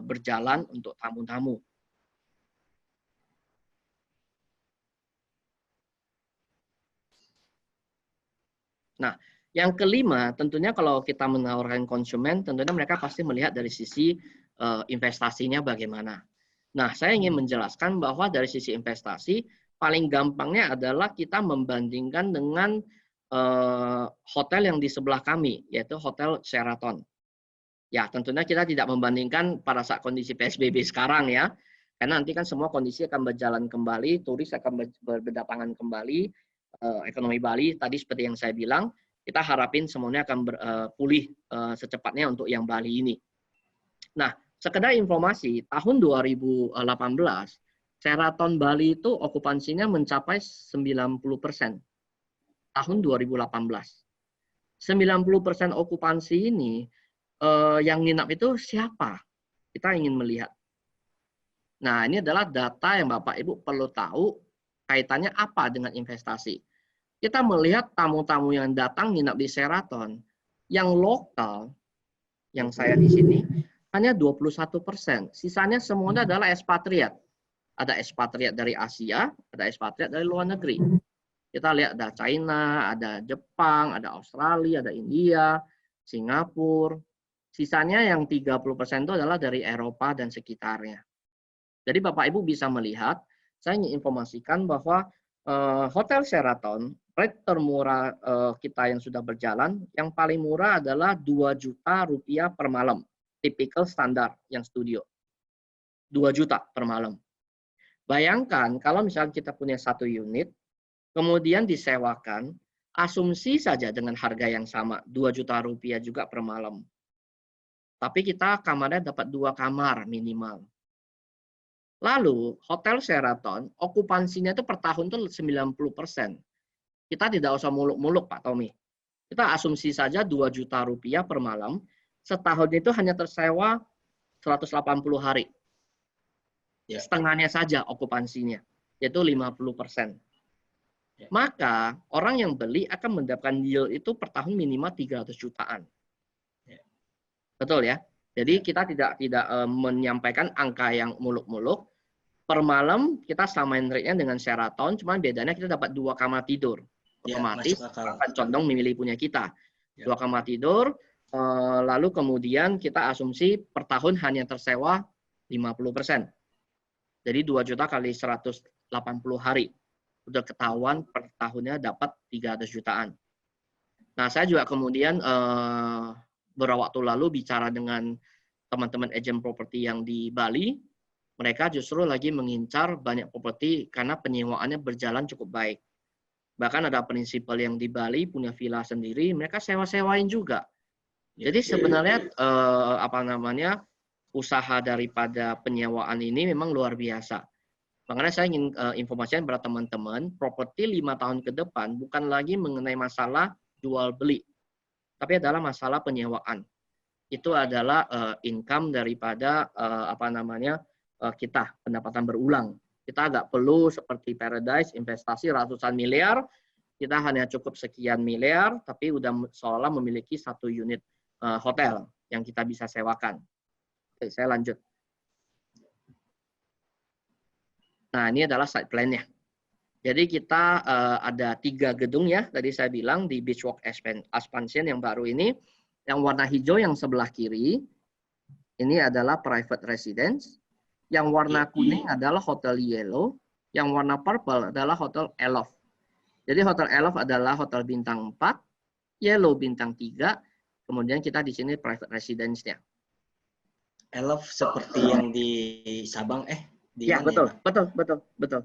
berjalan untuk tamu-tamu. Nah, yang kelima, tentunya kalau kita menawarkan konsumen, tentunya mereka pasti melihat dari sisi investasinya bagaimana. Nah, saya ingin menjelaskan bahwa dari sisi investasi, paling gampangnya adalah kita membandingkan dengan hotel yang di sebelah kami, yaitu Hotel Sheraton. Ya, tentunya kita tidak membandingkan pada saat kondisi PSBB sekarang ya, karena nanti kan semua kondisi akan berjalan kembali, turis akan berdatangan kembali, ekonomi Bali tadi seperti yang saya bilang, kita harapin semuanya akan pulih secepatnya untuk yang Bali ini. Nah, sekedar informasi, tahun 2018, Sheraton Bali itu okupansinya mencapai 90%. Tahun 2018. 90% okupansi ini, yang nginap itu siapa? Kita ingin melihat. Nah, ini adalah data yang Bapak Ibu perlu tahu kaitannya apa dengan investasi. Kita melihat tamu-tamu yang datang nginap di Sheraton, yang lokal, yang saya di sini, hanya 21%. Sisanya semuanya adalah ekspatriat. Ada ekspatriat dari Asia, ada ekspatriat dari luar negeri. Kita lihat ada China, ada Jepang, ada Australia, ada India, Singapura. Sisanya yang 30% itu adalah dari Eropa dan sekitarnya. Jadi Bapak Ibu bisa melihat, saya ingin informasikan bahwa Hotel Sheraton, rate termurah kita yang sudah berjalan, yang paling murah adalah 2 juta rupiah per malam. Typical standar yang studio. 2 juta per malam. Bayangkan kalau misalnya kita punya 1 unit, kemudian disewakan, asumsi saja dengan harga yang sama, 2 juta rupiah juga per malam. Tapi kita kamarnya dapat 2 kamar minimal. Lalu, Hotel Sheraton, okupansinya itu per tahun itu 90%. Kita tidak usah muluk-muluk, Pak Tommy. Kita asumsi saja 2 juta rupiah per malam, setahun itu hanya tersewa 180 hari. Ya. Setengahnya saja okupansinya, yaitu 50%. Ya. Maka, orang yang beli akan mendapatkan yield itu per tahun minimal 300 jutaan. Ya. Betul ya? Jadi kita tidak menyampaikan angka yang muluk-muluk. Per malam kita samain rate-nya dengan Sheraton, cuman bedanya kita dapat 2 kamar tidur. Otomatis akan condong memilih punya kita. 2 kamar tidur, lalu kemudian kita asumsi per tahun hanya tersewa 50%. Jadi 2 juta kali 180 hari. Udah ketahuan per tahunnya dapat 300 jutaan. Nah, saya juga kemudian beberapa waktu lalu bicara dengan teman-teman agent properti yang di Bali, mereka justru lagi mengincar banyak properti karena penyewaannya berjalan cukup baik. Bahkan ada prinsipal yang di Bali punya villa sendiri, mereka sewa-sewain juga. Jadi sebenarnya usaha daripada penyewaan ini memang luar biasa. Makanya saya ingin informasikan kepada teman-teman, properti 5 tahun ke depan bukan lagi mengenai masalah jual beli, tapi adalah masalah penyewaan. Itu adalah income daripada kita, pendapatan berulang. Kita nggak perlu seperti Paradise investasi ratusan miliar, kita hanya cukup sekian miliar, tapi udah seolah memiliki 1 unit hotel yang kita bisa sewakan. Oke, saya lanjut. Nah, ini adalah site plan-nya. Jadi kita ada 3 gedung ya, tadi saya bilang di Beachwalk Expansion yang baru ini. Yang warna hijau yang sebelah kiri, ini adalah private residence. Yang warna kuning adalah Hotel Yellow. Yang warna purple adalah Hotel Aloft. Jadi Hotel Aloft adalah hotel bintang 4, Yellow bintang 3, kemudian kita di sini private residence-nya. Aloft seperti yang di Sabang, ya, betul, ya, betul.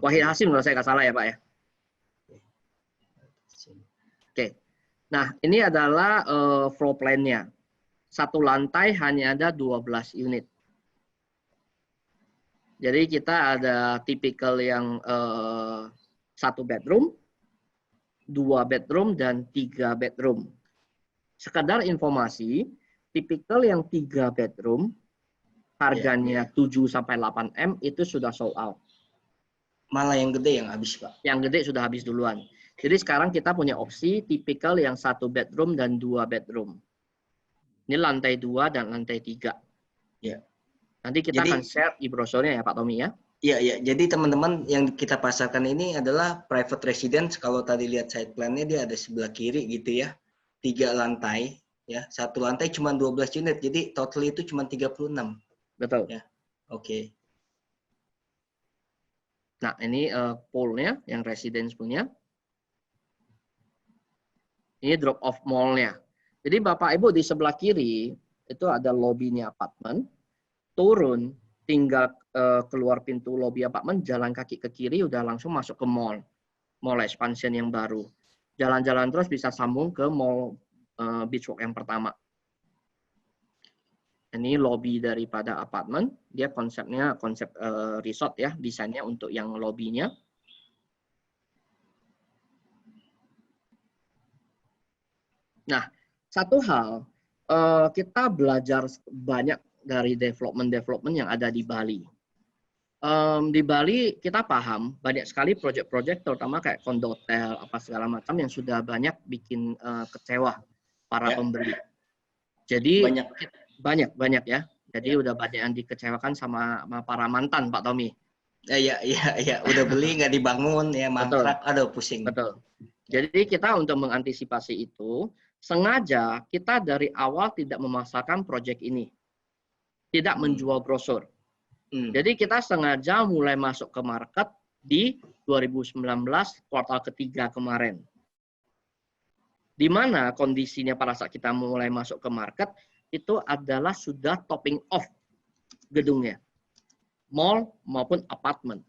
Wahid Hasim kalau saya nggak salah ya, Pak ya. Oke. Nah, ini adalah floor plan-nya. 1 lantai hanya ada 12 unit. Jadi kita ada tipikal yang 1 bedroom, 2 bedroom, dan 3 bedroom. Sekedar informasi, tipikal yang 3 bedroom, harganya 7-8 M itu sudah sold out. Malah yang gede yang habis, Pak. Yang gede sudah habis duluan. Jadi sekarang kita punya opsi tipikal yang 1 bedroom dan 2 bedroom. Ini lantai 2 dan lantai 3. Ya. Nanti kita akan share di brosurnya ya Pak Tommy ya. Iya. Jadi teman-teman yang kita pasarkan ini adalah private residence. Kalau tadi lihat site plan-nya dia ada sebelah kiri gitu ya. 3 lantai ya. 1 lantai cuma 12 unit. Jadi total itu cuma 36. Betul. Ya. Oke. Nah, ini pool-nya yang residence punya. Ini drop off mall-nya. Jadi Bapak Ibu di sebelah kiri itu ada lobby-nya apartemen. Turun, tinggal keluar pintu lobby apartemen, jalan kaki ke kiri udah langsung masuk ke mall. Mall expansion yang baru. Jalan-jalan terus bisa sambung ke mall Beachwalk yang pertama. Ini lobby daripada apartemen. Dia konsepnya konsep resort ya, desainnya untuk yang lobbynya. Nah, satu hal, kita belajar banyak dari development yang ada di Bali. Di Bali kita paham banyak sekali proyek-proyek terutama kayak kondotel apa segala macam yang sudah banyak bikin kecewa para pembeli. Jadi banyak ya. Jadi udah banyak yang dikecewakan sama para mantan Pak Tommy. Iya, udah beli nggak dibangun ya mangkrak, aduh pusing. Betul. Jadi kita untuk mengantisipasi itu, sengaja kita dari awal tidak memasarkan proyek ini. Tidak menjual brosur. Jadi kita sengaja mulai masuk ke market di 2019 kuartal ketiga kemarin. Di mana kondisinya pada saat kita mulai masuk ke market, itu adalah sudah topping off gedungnya. Mall maupun apartemen.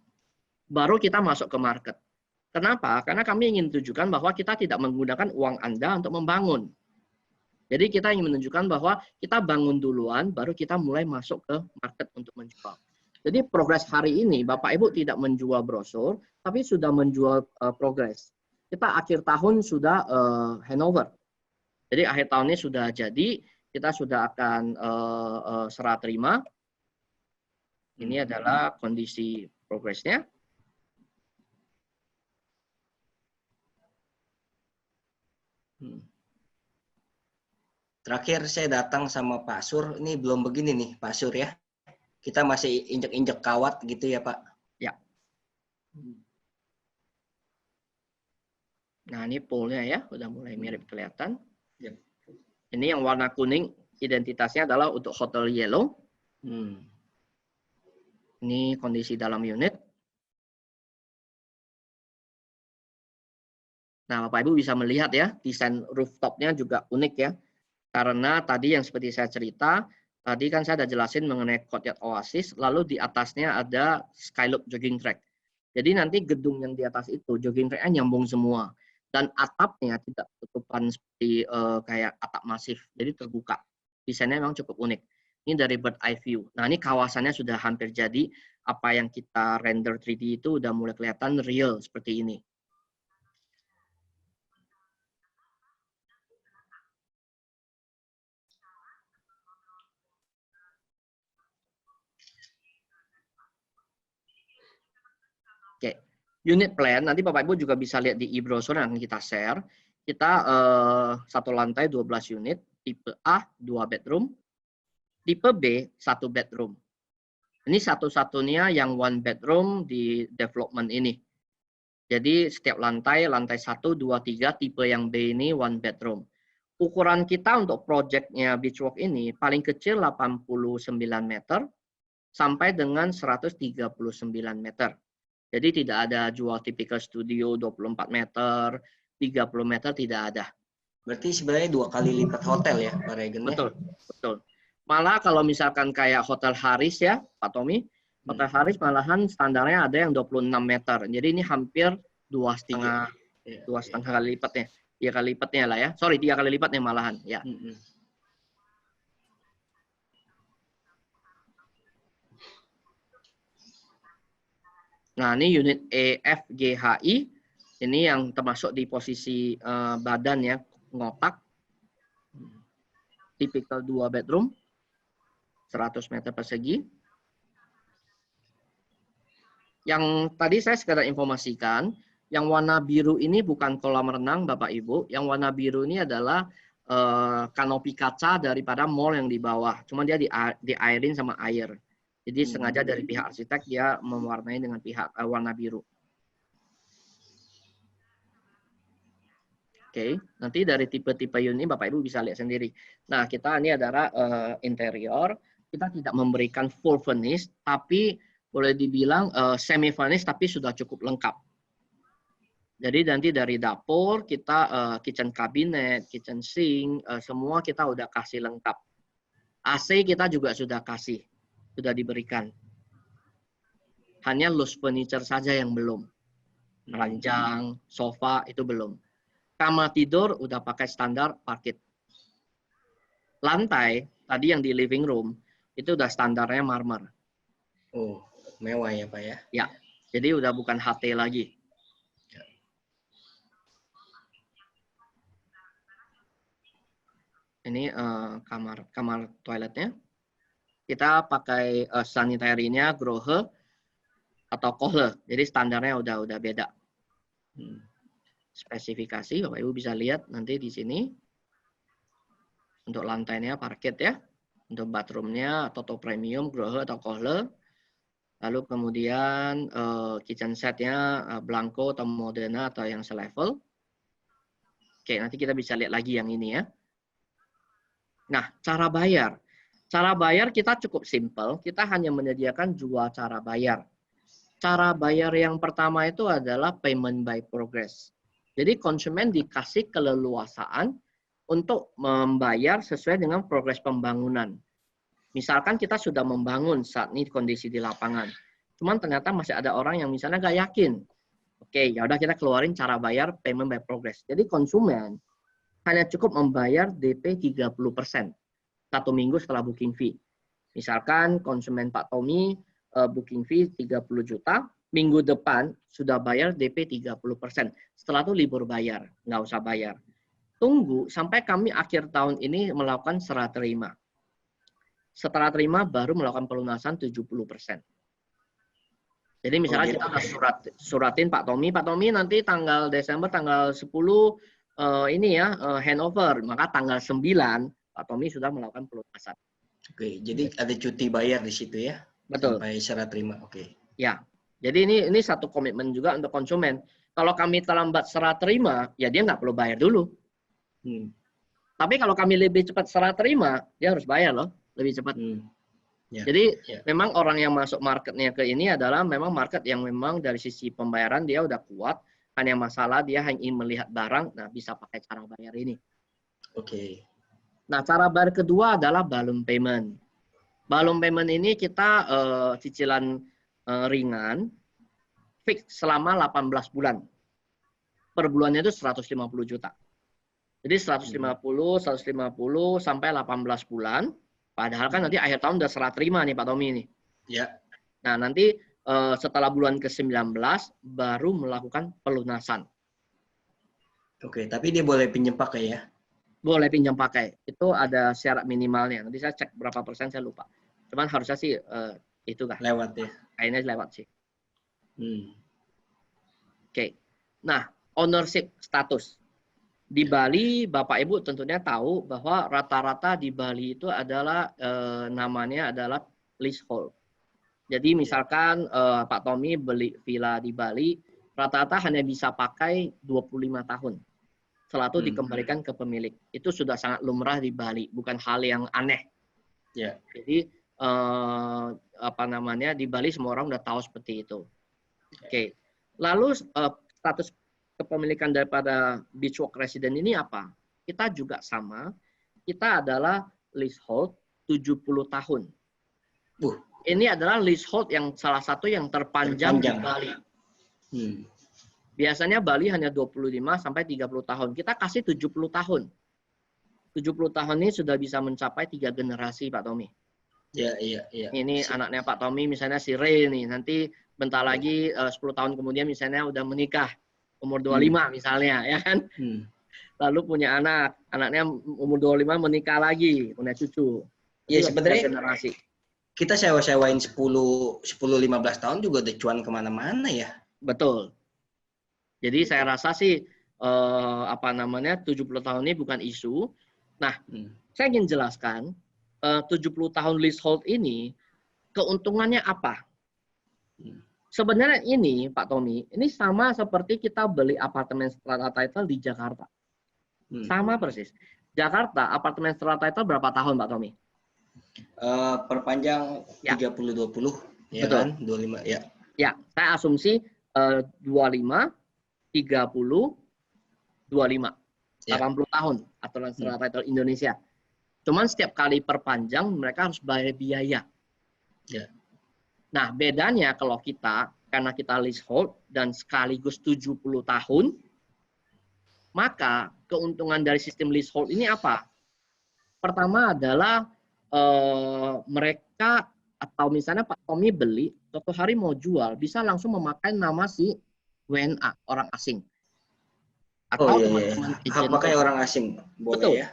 Baru kita masuk ke market. Kenapa? Karena kami ingin tunjukkan bahwa kita tidak menggunakan uang Anda untuk membangun. Jadi kita ingin menunjukkan bahwa kita bangun duluan, baru kita mulai masuk ke market untuk menjual. Jadi progres hari ini, Bapak Ibu tidak menjual brosur, tapi sudah menjual progres. Kita akhir tahun sudah handover. Jadi akhir tahun ini sudah jadi, kita sudah akan serah terima. Ini adalah kondisi progresnya. Terakhir saya datang sama Pak Sur, ini belum begini nih Pak Sur ya. Kita masih injek-injek kawat gitu ya Pak. Ya. Nah ini poolnya ya, udah mulai mirip kelihatan. Ya. Ini yang warna kuning, identitasnya adalah untuk Hotel Yellow. Ini kondisi dalam unit. Nah, Bapak Ibu bisa melihat ya, desain rooftopnya juga unik ya. Karena tadi yang seperti saya cerita, tadi kan saya sudah jelasin mengenai Courtyard Oasis, lalu di atasnya ada Skyloop jogging track. Jadi nanti gedung yang di atas itu, jogging track-nya nyambung semua. Dan atapnya tidak tutupan seperti kayak atap masif, jadi terbuka. Desainnya memang cukup unik. Ini dari bird eye view. Nah, ini kawasannya sudah hampir jadi. Apa yang kita render 3D itu udah mulai kelihatan real seperti ini. Oke, unit plan nanti Bapak Ibu juga bisa lihat di e-brochure yang kita share. Kita satu lantai 12 unit, tipe A 2 bedroom, tipe B 1 bedroom. Ini satu-satunya yang 1 bedroom di development ini. Jadi setiap lantai 1, 2, 3, tipe yang B ini 1 bedroom. Ukuran kita untuk proyeknya Beachwalk ini paling kecil 89 meter sampai dengan 139 meter. Jadi tidak ada jual tipikal studio 24 meter, 30 meter, tidak ada. Berarti sebenarnya 2 kali lipat hotel ya, Pak Regen? Betul, betul. Malah kalau misalkan kayak Hotel Haris ya, Pak Tommy, Hotel Haris malahan standarnya ada yang 26 meter. Jadi ini hampir 2,5 kali lipatnya. 3 kali lipatnya lah ya. Sorry, 3 kali lipatnya malahan. Ya. Nah, ini unit EFGHI. Ini yang termasuk di posisi badan ya, ngotak. Tipikal 2 bedroom. 100 meter persegi. Yang tadi saya sekedar informasikan, yang warna biru ini bukan kolam renang Bapak Ibu. Yang warna biru ini adalah kanopi kaca daripada mall yang di bawah. Cuma dia diairin sama air. Jadi sengaja dari pihak arsitek dia mewarnai dengan pihak warna biru. Oke, nanti dari tipe-tipe unit Bapak Ibu bisa lihat sendiri. Nah, kita ini adalah interior. Kita tidak memberikan full furnish, tapi boleh dibilang semi furnish, tapi sudah cukup lengkap. Jadi nanti dari dapur kita kitchen cabinet, kitchen sink, semua kita udah kasih lengkap. AC kita juga sudah kasih. Sudah diberikan. Hanya loose furniture saja yang belum. Ranjang, sofa itu belum. Kamar tidur udah pakai standar parket. Lantai tadi yang di living room itu udah standarnya marmer. Oh, mewah ya Pak ya? Ya, jadi udah bukan HT lagi. Ini kamar toiletnya. Kita pakai sanitary-nya Grohe atau Kohle. Jadi standarnya udah beda. Spesifikasi Bapak Ibu bisa lihat nanti di sini. Untuk lantainya parket ya. Untuk bathroom-nya Toto Premium Grohe atau Kohle. Lalu kemudian kitchen setnya Blanco atau Modena atau yang selevel. Oke, nanti kita bisa lihat lagi yang ini ya. Nah, cara bayar. Cara bayar kita cukup simpel, kita hanya menyediakan 2 cara bayar. Cara bayar yang pertama itu adalah payment by progress. Jadi konsumen dikasih keleluasaan untuk membayar sesuai dengan progres pembangunan. Misalkan kita sudah membangun saat ini kondisi di lapangan. Cuman ternyata masih ada orang yang misalnya nggak yakin. Oke, ya udah kita keluarin cara bayar payment by progress. Jadi konsumen hanya cukup membayar DP 30%. 1 minggu setelah booking fee. Misalkan konsumen Pak Tommy booking fee 30 juta, minggu depan sudah bayar DP 30%. Setelah itu libur bayar, nggak usah bayar. Tunggu sampai kami akhir tahun ini melakukan serah terima. Setelah terima baru melakukan pelunasan 70%. Jadi misalnya kita udah suratin Pak Tommy nanti tanggal Desember tanggal 10 ini ya handover, maka tanggal 9 Pak Tommy sudah melakukan pelunasan. Oke, jadi ada cuti bayar di situ ya? Betul. Sampai serah terima, oke. Ya, jadi ini satu komitmen juga untuk konsumen. Kalau kami terlambat serah terima, ya dia nggak perlu bayar dulu. Tapi kalau kami lebih cepat serah terima, dia harus bayar loh, lebih cepat. Ya, jadi memang orang yang masuk marketnya ke ini adalah memang market yang memang dari sisi pembayaran dia udah kuat. Hanya masalah dia hanya ingin melihat barang, nah bisa pakai cara bayar ini. Oke. Nah, cara bayar kedua adalah balloon payment. Balloon payment ini kita cicilan ringan, fix selama 18 bulan. Per bulannya itu 150 juta. Jadi 150 sampai 18 bulan. Padahal kan nanti akhir tahun udah serah terima nih Pak Tommy ini. Ya. Nah, nanti setelah bulan ke-19 baru melakukan pelunasan. Oke, tapi dia boleh pinjam pakai ya? Boleh pinjam pakai. Itu ada syarat minimalnya. Nanti saya cek berapa persen saya lupa. Cuman harusnya sih itu kan. Lewat ya? Kayaknya lewat sih. Oke. Nah, ownership status. Di Bali, Bapak Ibu tentunya tahu bahwa rata-rata di Bali itu adalah namanya adalah leasehold. Jadi misalkan Pak Tommy beli villa di Bali, rata-rata hanya bisa pakai 25 tahun. Setelah itu dikembalikan ke pemilik. Itu sudah sangat lumrah di Bali, bukan hal yang aneh. Ya. Jadi di Bali semua orang udah tahu seperti itu. Oke. Lalu status kepemilikan daripada Beachwalk Resident ini apa? Kita juga sama. Kita adalah leasehold 70 tahun. Ini adalah leasehold yang salah satu yang terpanjang di Bali. Biasanya Bali hanya 25 sampai 30 tahun. Kita kasih 70 tahun. 70 tahun ini sudah bisa mencapai 3 generasi, Pak Tommy. Iya. Ini anaknya Pak Tommy, misalnya si Ray nih. Nanti bentar lagi 10 tahun kemudian misalnya udah menikah. Umur 25 misalnya, ya kan? Lalu punya anak. Anaknya umur 25 menikah lagi, punya cucu. Iya, sebenarnya generasi. Kita sewa-sewain 10-15 tahun juga udah cuan kemana-mana ya. Betul. Jadi saya rasa sih 70 tahun ini bukan isu. Nah, saya ingin jelaskan 70 tahun leasehold ini keuntungannya apa? Sebenarnya ini Pak Tommy, ini sama seperti kita beli apartemen strata title di Jakarta. Sama persis. Jakarta apartemen strata title berapa tahun Pak Tommy? Perpanjang 30-20 ya. Betul. Kan? 25 ya. Ya, saya asumsi 25 30, 25, 80 tahun aturan strata title Indonesia. Cuman setiap kali perpanjang mereka harus bayar biaya. Ya. Nah, bedanya kalau kita, karena kita leasehold dan sekaligus 70 tahun, maka keuntungan dari sistem leasehold ini apa? Pertama adalah mereka atau misalnya Pak Tommy beli, suatu hari mau jual, bisa langsung memakai nama si WNA, orang asing. Atau teman-teman agent pakai orang asing, boleh. Betul. Ya.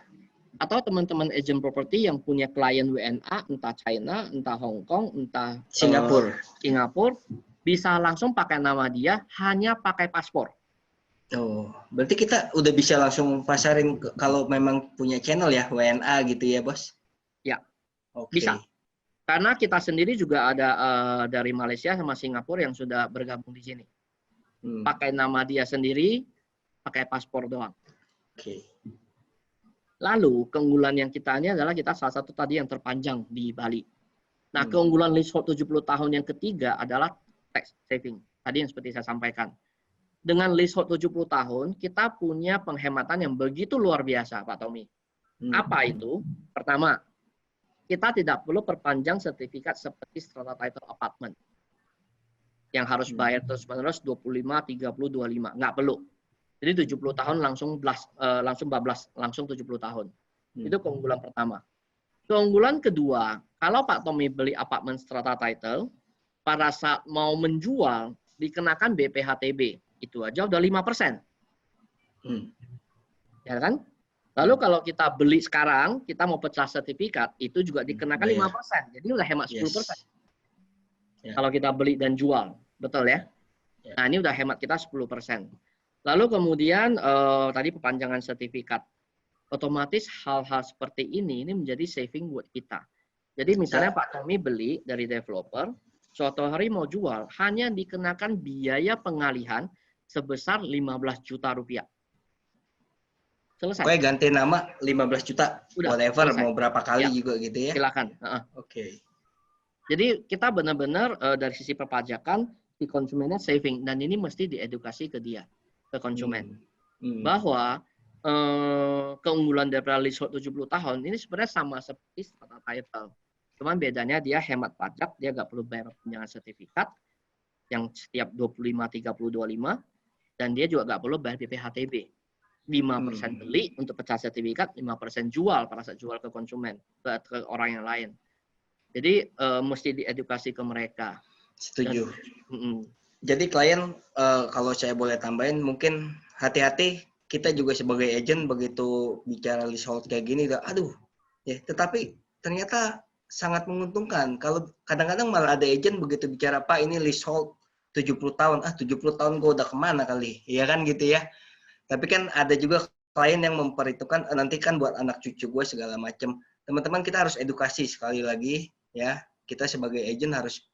Atau teman-teman agent property yang punya klien WNA, entah China, entah Hong Kong, entah Singapura, bisa langsung pakai nama dia, hanya pakai paspor. Oh, berarti kita udah bisa langsung pasarin kalau memang punya channel ya, WNA gitu ya, Bos? Ya, okay. Bisa. Karena kita sendiri juga ada dari Malaysia sama Singapura yang sudah bergabung di sini. Pakai nama dia sendiri, pakai paspor doang. Oke. Lalu keunggulan yang kita ini adalah kita salah satu tadi yang terpanjang di Bali. Nah, keunggulan leasehold 70 tahun yang ketiga adalah tax saving. Tadi yang seperti saya sampaikan. Dengan leasehold 70 tahun, kita punya penghematan yang begitu luar biasa, Pak Tommy. Apa itu? Pertama, kita tidak perlu perpanjang sertifikat seperti strata title apartment. Yang harus bayar terus-menerus 25, 30, 25. Nggak perlu. Jadi 70 tahun langsung bablas, langsung 70 tahun. Itu keunggulan pertama. Keunggulan kedua, kalau Pak Tommy beli apartemen strata title, pada saat mau menjual, dikenakan BPHTB. Itu aja udah 5%. Ya kan? Lalu kalau kita beli sekarang, kita mau pecah sertifikat, itu juga dikenakan 5%. Jadi udah hemat 10%. Kalau kita beli dan jual. Betul ya? Nah, ini udah hemat kita 10%. Lalu kemudian tadi perpanjangan sertifikat. Otomatis hal-hal seperti ini menjadi saving buat kita. Jadi misalnya Pak Tommy beli dari developer, suatu hari mau jual, hanya dikenakan biaya pengalihan sebesar 15 juta rupiah. Selesai. Pokoknya ganti nama 15 juta, udah, whatever, selesai. mau berapa kali juga gitu ya. Silakan. Oke. Jadi kita benar-benar dari sisi perpajakan, si konsumennya saving. Dan ini mesti diedukasi ke dia, ke konsumen. Bahwa keunggulan daripada leasehold 70 tahun, ini sebenarnya sama seperti strata title. Cuman bedanya dia hemat pajak, dia nggak perlu bayar perpanjangan sertifikat, yang setiap 25, 30, 25, dan dia juga nggak perlu bayar BPHTB. 5% beli untuk pecah sertifikat, 5% jual pada saat jual ke konsumen, ke orang yang lain. Jadi mesti diedukasi ke mereka. Setuju. Jadi klien, kalau saya boleh tambahin, mungkin hati-hati, kita juga sebagai agent begitu bicara leasehold kayak gini, aduh, ya. Tetapi ternyata sangat menguntungkan. Kalau kadang-kadang malah ada agent begitu bicara, Pak ini leasehold 70 tahun, 70 tahun gue udah kemana kali, ya kan gitu ya. Tapi kan ada juga klien yang memperhitungkan nanti kan buat anak cucu gue segala macam. Teman-teman kita harus edukasi sekali lagi ya. Kita sebagai agent harus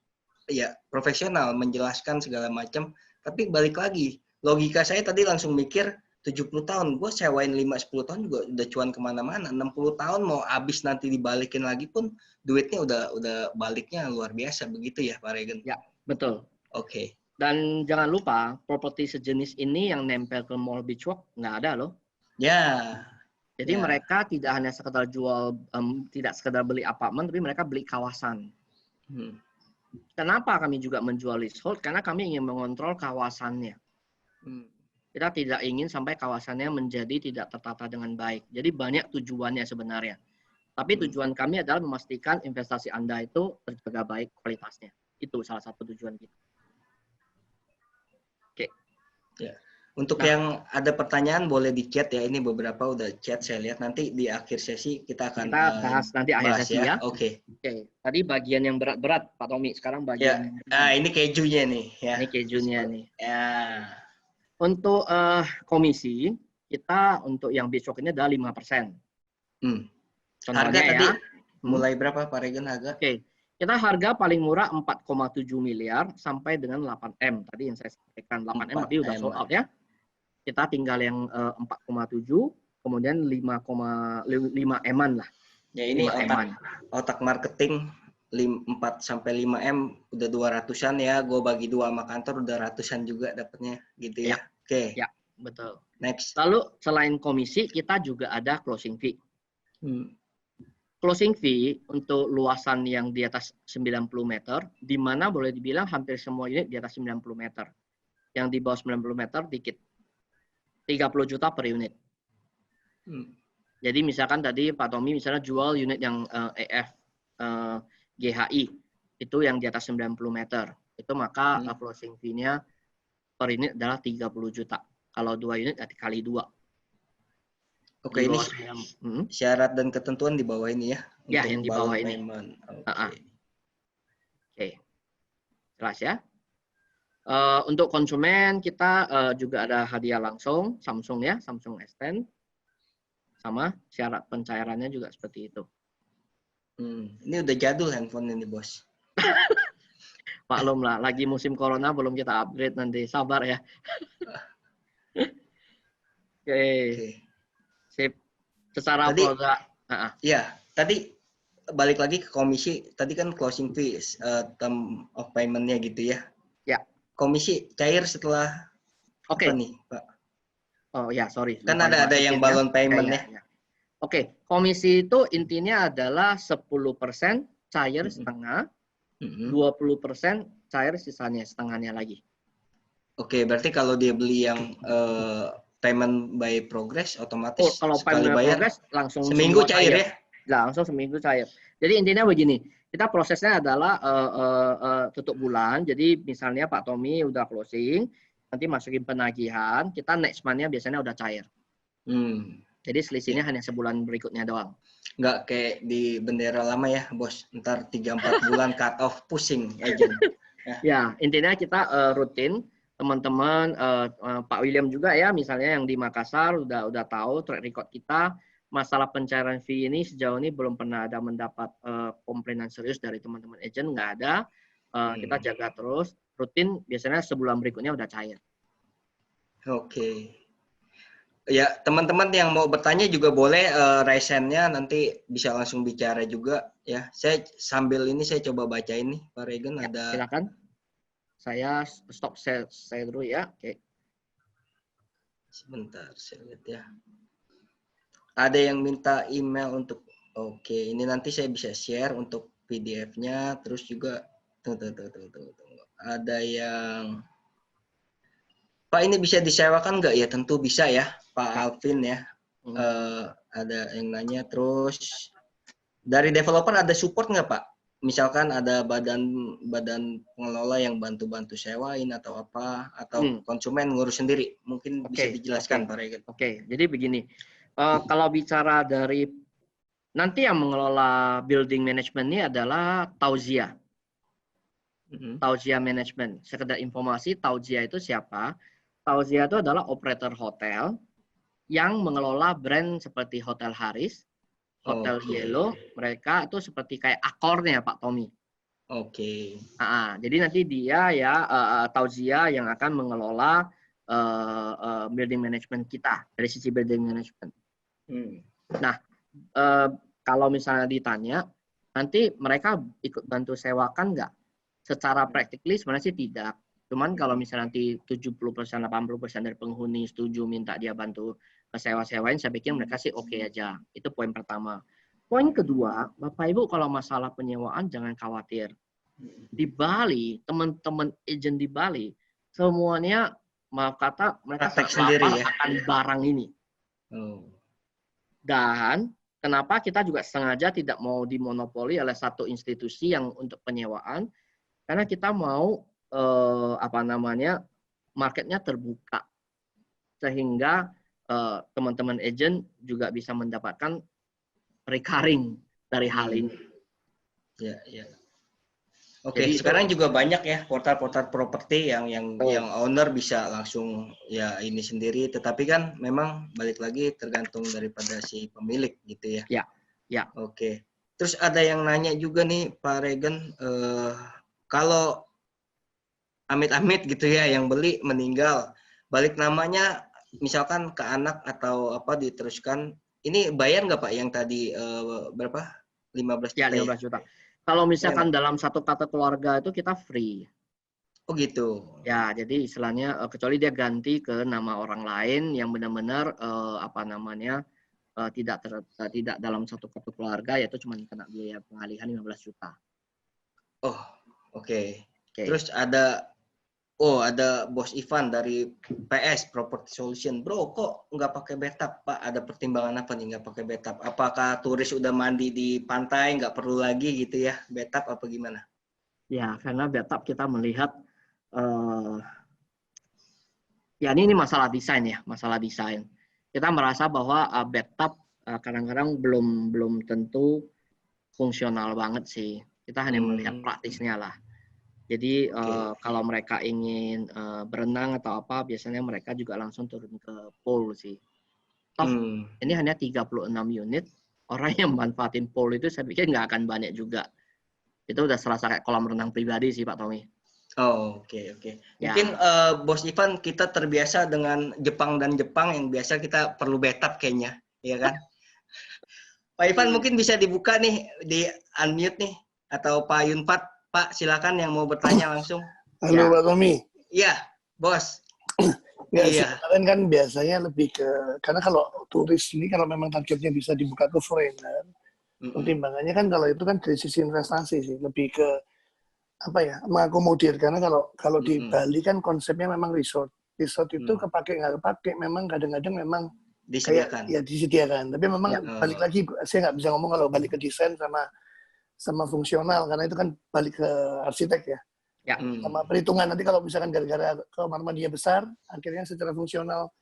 ya profesional menjelaskan segala macam. Tapi balik lagi, logika saya tadi langsung mikir 70 tahun, gue sewain 5-10 tahun juga udah cuan kemana-mana. 60 tahun mau habis nanti dibalikin lagi pun duitnya udah baliknya luar biasa begitu ya Pak Regen? Ya, betul. Oke. Dan jangan lupa, properti sejenis ini yang nempel ke Mall Beach Walk nggak ada loh. Ya. Jadi mereka tidak hanya sekedar jual, tidak sekedar beli apartemen, tapi mereka beli kawasan. Kenapa kami juga menjual leasehold? Karena kami ingin mengontrol kawasannya. Kita tidak ingin sampai kawasannya menjadi tidak tertata dengan baik. Jadi banyak tujuannya sebenarnya. Tapi tujuan kami adalah memastikan investasi Anda itu terjaga baik kualitasnya. Itu salah satu tujuan kita. Ya. Untuk yang ada pertanyaan boleh di chat ya. Ini beberapa udah chat saya lihat. Nanti di akhir sesi kita akan bahas nanti akhir sesi ya. Oke. Tadi bagian yang berat-berat Pak Tommy. Sekarang bagian ini kejunya nih ya. Ini kejunya nih. Ya. Untuk komisi kita untuk yang besok ini adalah 5%. Harga tadi mulai berapa Pak Regen harga? Kita harga paling murah 4,7 miliar sampai dengan 8M. Tadi yang saya sampaikan 8M tapi udah sold out ya. Kita tinggal yang 4,7, kemudian 5M-an lah. Ya ini otak marketing 4 sampai 5M udah 200-an ya. Gue bagi 2 sama kantor udah ratusan juga dapatnya gitu ya. Oke. Ya, betul. Next. Lalu selain komisi kita juga ada closing fee. Closing fee untuk luasan yang di atas 90 meter, di mana boleh dibilang hampir semua unit di atas 90 meter. Yang di bawah 90 meter dikit. 30 juta per unit. Jadi misalkan tadi Pak Tommy misalnya jual unit yang EF GHI, itu yang di atas 90 meter. Itu maka closing fee-nya per unit adalah 30 juta. Kalau 2 unit kali 2. Oke, ini syarat dan ketentuan di bawah ini ya? Ya, yang di bawah ini. Oke. Jelas ya? Untuk konsumen kita juga ada hadiah langsung, Samsung ya, Samsung S10. Sama syarat pencairannya juga seperti itu. Ini udah jadul handphone ini, Bos. Maklum lah, lagi musim corona belum kita upgrade nanti. Sabar ya. Oke. Sip. Secara Tadi, produk. Ya, tadi balik lagi ke komisi. Tadi kan closing fees, term of payment-nya gitu ya. Ya. Komisi cair setelah apa nih, Pak? Oh ya, sorry. Kan ada yang balon payment ya. Oke, komisi itu intinya adalah 10% cair setengah, 20% cair sisanya setengahnya lagi. Oke, berarti kalau dia beli yang payment by progress otomatis kalau sekali payment by bayar progress langsung seminggu cair ya? Langsung seminggu cair. Jadi intinya begini, kita prosesnya adalah tutup bulan. Jadi misalnya Pak Tommy udah closing, nanti masukin penagihan, kita next month-nya biasanya udah cair. Jadi selisihnya hanya sebulan berikutnya doang. Nggak kayak di bendera lama ya, Bos. Ntar 3-4 bulan cut off, pusing agent. Ya, intinya kita rutin. Teman-teman, Pak William juga ya, misalnya yang di Makassar udah tahu track record kita. Masalah pencairan fee ini sejauh ini belum pernah ada mendapat komplainan serius dari teman-teman agent, nggak ada. Kita jaga terus, rutin, biasanya sebulan berikutnya udah cair. Oke. Ya, teman-teman yang mau bertanya juga boleh raise hand-nya, nanti bisa langsung bicara juga ya. Saya sambil ini saya coba baca ini, Pak Regen, ada. Silakan. Saya stop share dulu ya. Oke. Sebentar, saya lihat ya. Ada yang minta email untuk. Oke, ini nanti saya bisa share untuk PDF-nya, terus juga tunggu. Ada yang Pak, ini bisa disewakan nggak ya? Tentu bisa ya, Pak Alvin ya. Ada yang nanya, terus dari developer ada support nggak, Pak? Misalkan ada badan pengelola yang bantu sewain atau apa, atau konsumen ngurus sendiri, mungkin bisa dijelaskan, Pak Regen. Oke, jadi begini, kalau bicara dari nanti yang mengelola building management ini adalah Tauzia. Tauzia Management. Sekedar informasi, Tauzia itu siapa? Tauzia itu adalah operator hotel yang mengelola brand seperti Hotel Haris, Hotel Yellow, mereka itu seperti kayak akornya Pak Tommy. Jadi nanti dia ya Tauzia yang akan mengelola building management kita dari sisi building management. Nah, kalau misalnya ditanya, nanti mereka ikut bantu sewakan nggak? Secara practically sebenarnya sih tidak. Cuman kalau misalnya nanti 70%, 80% dari penghuni setuju minta dia bantu sewa-sewain, saya pikir mereka sih oke aja. Itu poin pertama. Poin kedua, Bapak Ibu kalau masalah penyewaan jangan khawatir. Di Bali, teman-teman agent di Bali, semuanya maaf kata mereka terpapar akan barang ini. Dan kenapa kita juga sengaja tidak mau dimonopoli oleh satu institusi yang untuk penyewaan, karena kita mau marketnya terbuka sehingga teman-teman agent juga bisa mendapatkan recurring dari hal ini. Ya. Oke, sekarang juga banyak ya portal-portal properti yang owner bisa langsung ya ini sendiri, tetapi kan memang balik lagi tergantung daripada si pemilik gitu ya. Ya. Oke. Terus ada yang nanya juga nih Pak Regen, kalau amit-amit gitu ya yang beli meninggal, balik namanya misalkan ke anak atau apa diteruskan, ini bayar nggak Pak yang tadi berapa? 15 juta. Ya, 15 juta. Kalau misalkan dalam satu kata keluarga itu kita free. Oh gitu. Ya, jadi istilahnya kecuali dia ganti ke nama orang lain yang benar-benar tidak dalam satu kartu keluarga, yaitu cuma kena biaya pengalihan 15 juta. Oh, oke. Terus ada Bos Ivan dari PS Property Solution. Bro, kok nggak pakai bathtub, Pak? Ada pertimbangan apa nih nggak pakai bathtub? Apakah turis udah mandi di pantai nggak perlu lagi gitu ya bathtub apa gimana? Ya, karena bathtub kita melihat ya ini masalah desain ya, masalah desain. Kita merasa bahwa bathtub kadang-kadang belum tentu fungsional banget sih. Kita hanya melihat praktisnya lah. Jadi kalau mereka ingin berenang atau apa, biasanya mereka juga langsung turun ke pool sih. Toh ini hanya 36 unit, orang yang manfaatin pool itu saya pikir nggak akan banyak juga. Itu udah serasa kayak kolam renang pribadi sih Pak Tommy. Oh, oke. Ya. Mungkin Bos Ivan kita terbiasa dengan Jepang yang biasa kita perlu betap kayaknya, ya kan? Pak Ivan mungkin bisa dibuka nih, di unmute nih, atau Pak Yunfat, Pak silakan yang mau bertanya langsung. Halo Pak Tommy. Iya, Bos. Ya, Iya. kemarin kan biasanya lebih ke, karena kalau turis ini kalau memang targetnya bisa dibuka ke foreigner, pertimbangannya kan kalau itu kan dari sisi investasi sih, lebih ke apa ya, mengakomodir. Karena kalau di Bali kan konsepnya memang resort. Resort itu kepake nggak kepake, memang kadang-kadang memang disediakan. Kayak, ya disediakan. Tapi memang balik lagi, saya nggak bisa ngomong kalau balik ke desain sama fungsional, karena itu kan balik ke arsitek ya. Sama perhitungan nanti kalau misalkan gara-gara kamar mandinya besar, akhirnya secara fungsional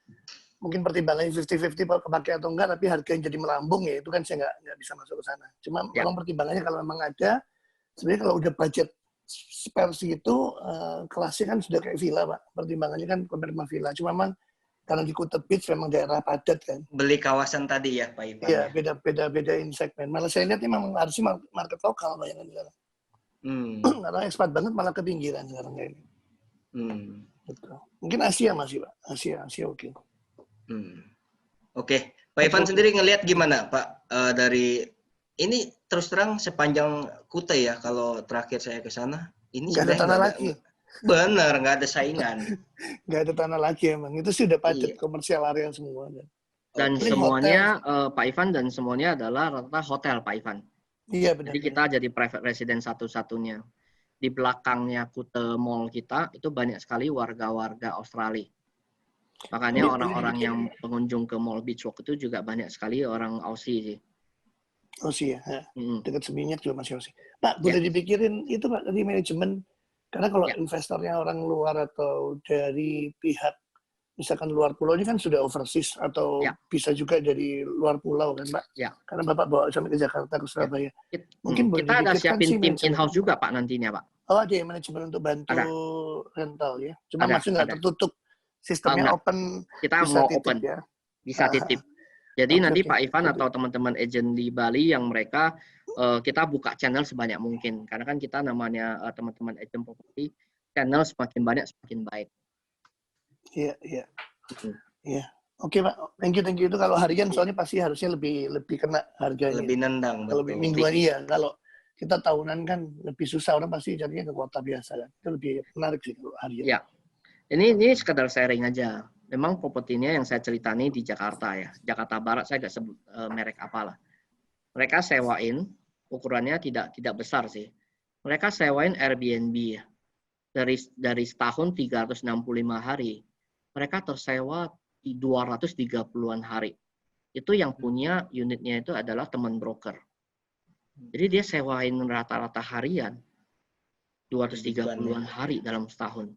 mungkin pertimbangannya 50-50 kepake atau enggak, tapi harganya jadi melambung ya itu kan saya nggak bisa masuk ke sana. Cuma memang pertimbangannya kalau memang ada, sebenarnya kalau udah budget seperti itu, kelasnya kan sudah kayak villa Pak. Pertimbangannya kan compare sama villa. Cuma memang karena di Kuta Beach memang daerah padat kan. Beli kawasan tadi ya Pak Ivan. Iya, beda in segmen. Malah saya lihat ini memang harusnya market lokal bayangan di sana. Karena ekspat banget malah ke pinggiran sekarang kayak ini. Betul. Mungkin Asia masih Pak. Asia oke. Oke. Pak Ivan sendiri ngelihat gimana Pak dari ini terus terang sepanjang Kuta ya, kalau terakhir saya ke sana ini nggak ada tanah lagi. Benar, nggak ada saingan. Nggak ada tanah lagi emang. Itu sudah padat komersial area semua. Dan semuanya Pak Ivan dan semuanya adalah rata-rata hotel Pak Ivan. Iya benar. Jadi kita jadi private residence satu-satunya. Di belakangnya Kuta Mall kita itu banyak sekali warga-warga Australia. Makanya orang-orang yang pengunjung ke Mall Beach Walk itu juga banyak sekali orang Aussie sih. Aussie ya. Dekat Seminyak juga masih Aussie. Pak, boleh dipikirin itu Pak dari manajemen. Karena kalau investornya orang luar atau dari pihak misalkan luar pulau ini kan sudah overseas atau bisa juga dari luar pulau kan Pak? Karena Bapak bawa sampai ke Jakarta, ke Surabaya. Mungkin kita ada siapin tim in-house juga Pak nantinya Pak. Oh ada manajemen untuk bantu rental ya. Cuma masih nggak tertutup. Sistemnya open. Kita mau open. Ya. Bisa titip. Jadi nanti Pak Ivan atau teman-teman agent di Bali yang mereka kita buka channel sebanyak mungkin. Karena kan kita namanya teman-teman agent property, channel semakin banyak semakin baik. Iya. Oke Pak, thank you itu kalau harian soalnya pasti harusnya lebih kena harganya. Lebih nendang. Kalau mingguan iya, kalau kita tahunan kan lebih susah, orang pasti carinya ke kota biasa kan. Itu lebih menarik sih kalau harian. Iya. Ini sekedar sharing aja. Memang propertinya yang saya ceritani di Jakarta ya. Jakarta Barat saya nggak sebut merek apalah. Mereka sewain, ukurannya tidak besar sih. Mereka sewain Airbnb ya. Dari setahun 365 hari. Mereka tersewa di 230-an hari. Itu yang punya unitnya itu adalah teman broker. Jadi dia sewain rata-rata harian 230-an hari dalam setahun.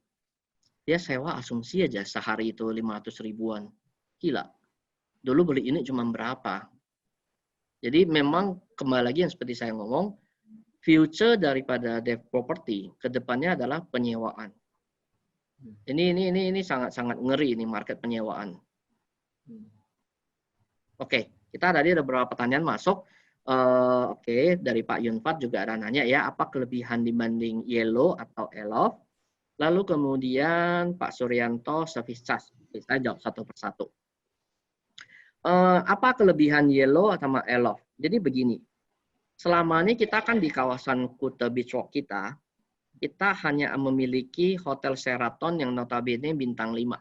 Dia sewa asumsi aja sehari itu 500 ribuan. Gila. Dulu beli ini cuma berapa? Jadi memang kembali lagi yang seperti saya ngomong, future daripada dev property ke depannya adalah penyewaan. Ini sangat ngeri ini market penyewaan. Oke, kita tadi ada beberapa pertanyaan masuk. Oke, dari Pak Yunfat juga ada nanya ya, apa kelebihan dibanding Yellow atau Elof? Lalu kemudian Pak Suryanto service charge. Saya jawab satu persatu. Apa kelebihan Yellow atau Elof? Jadi begini, selama ini kita kan di kawasan Kuta Beach Walk kita hanya memiliki Hotel Sheraton yang notabene bintang 5.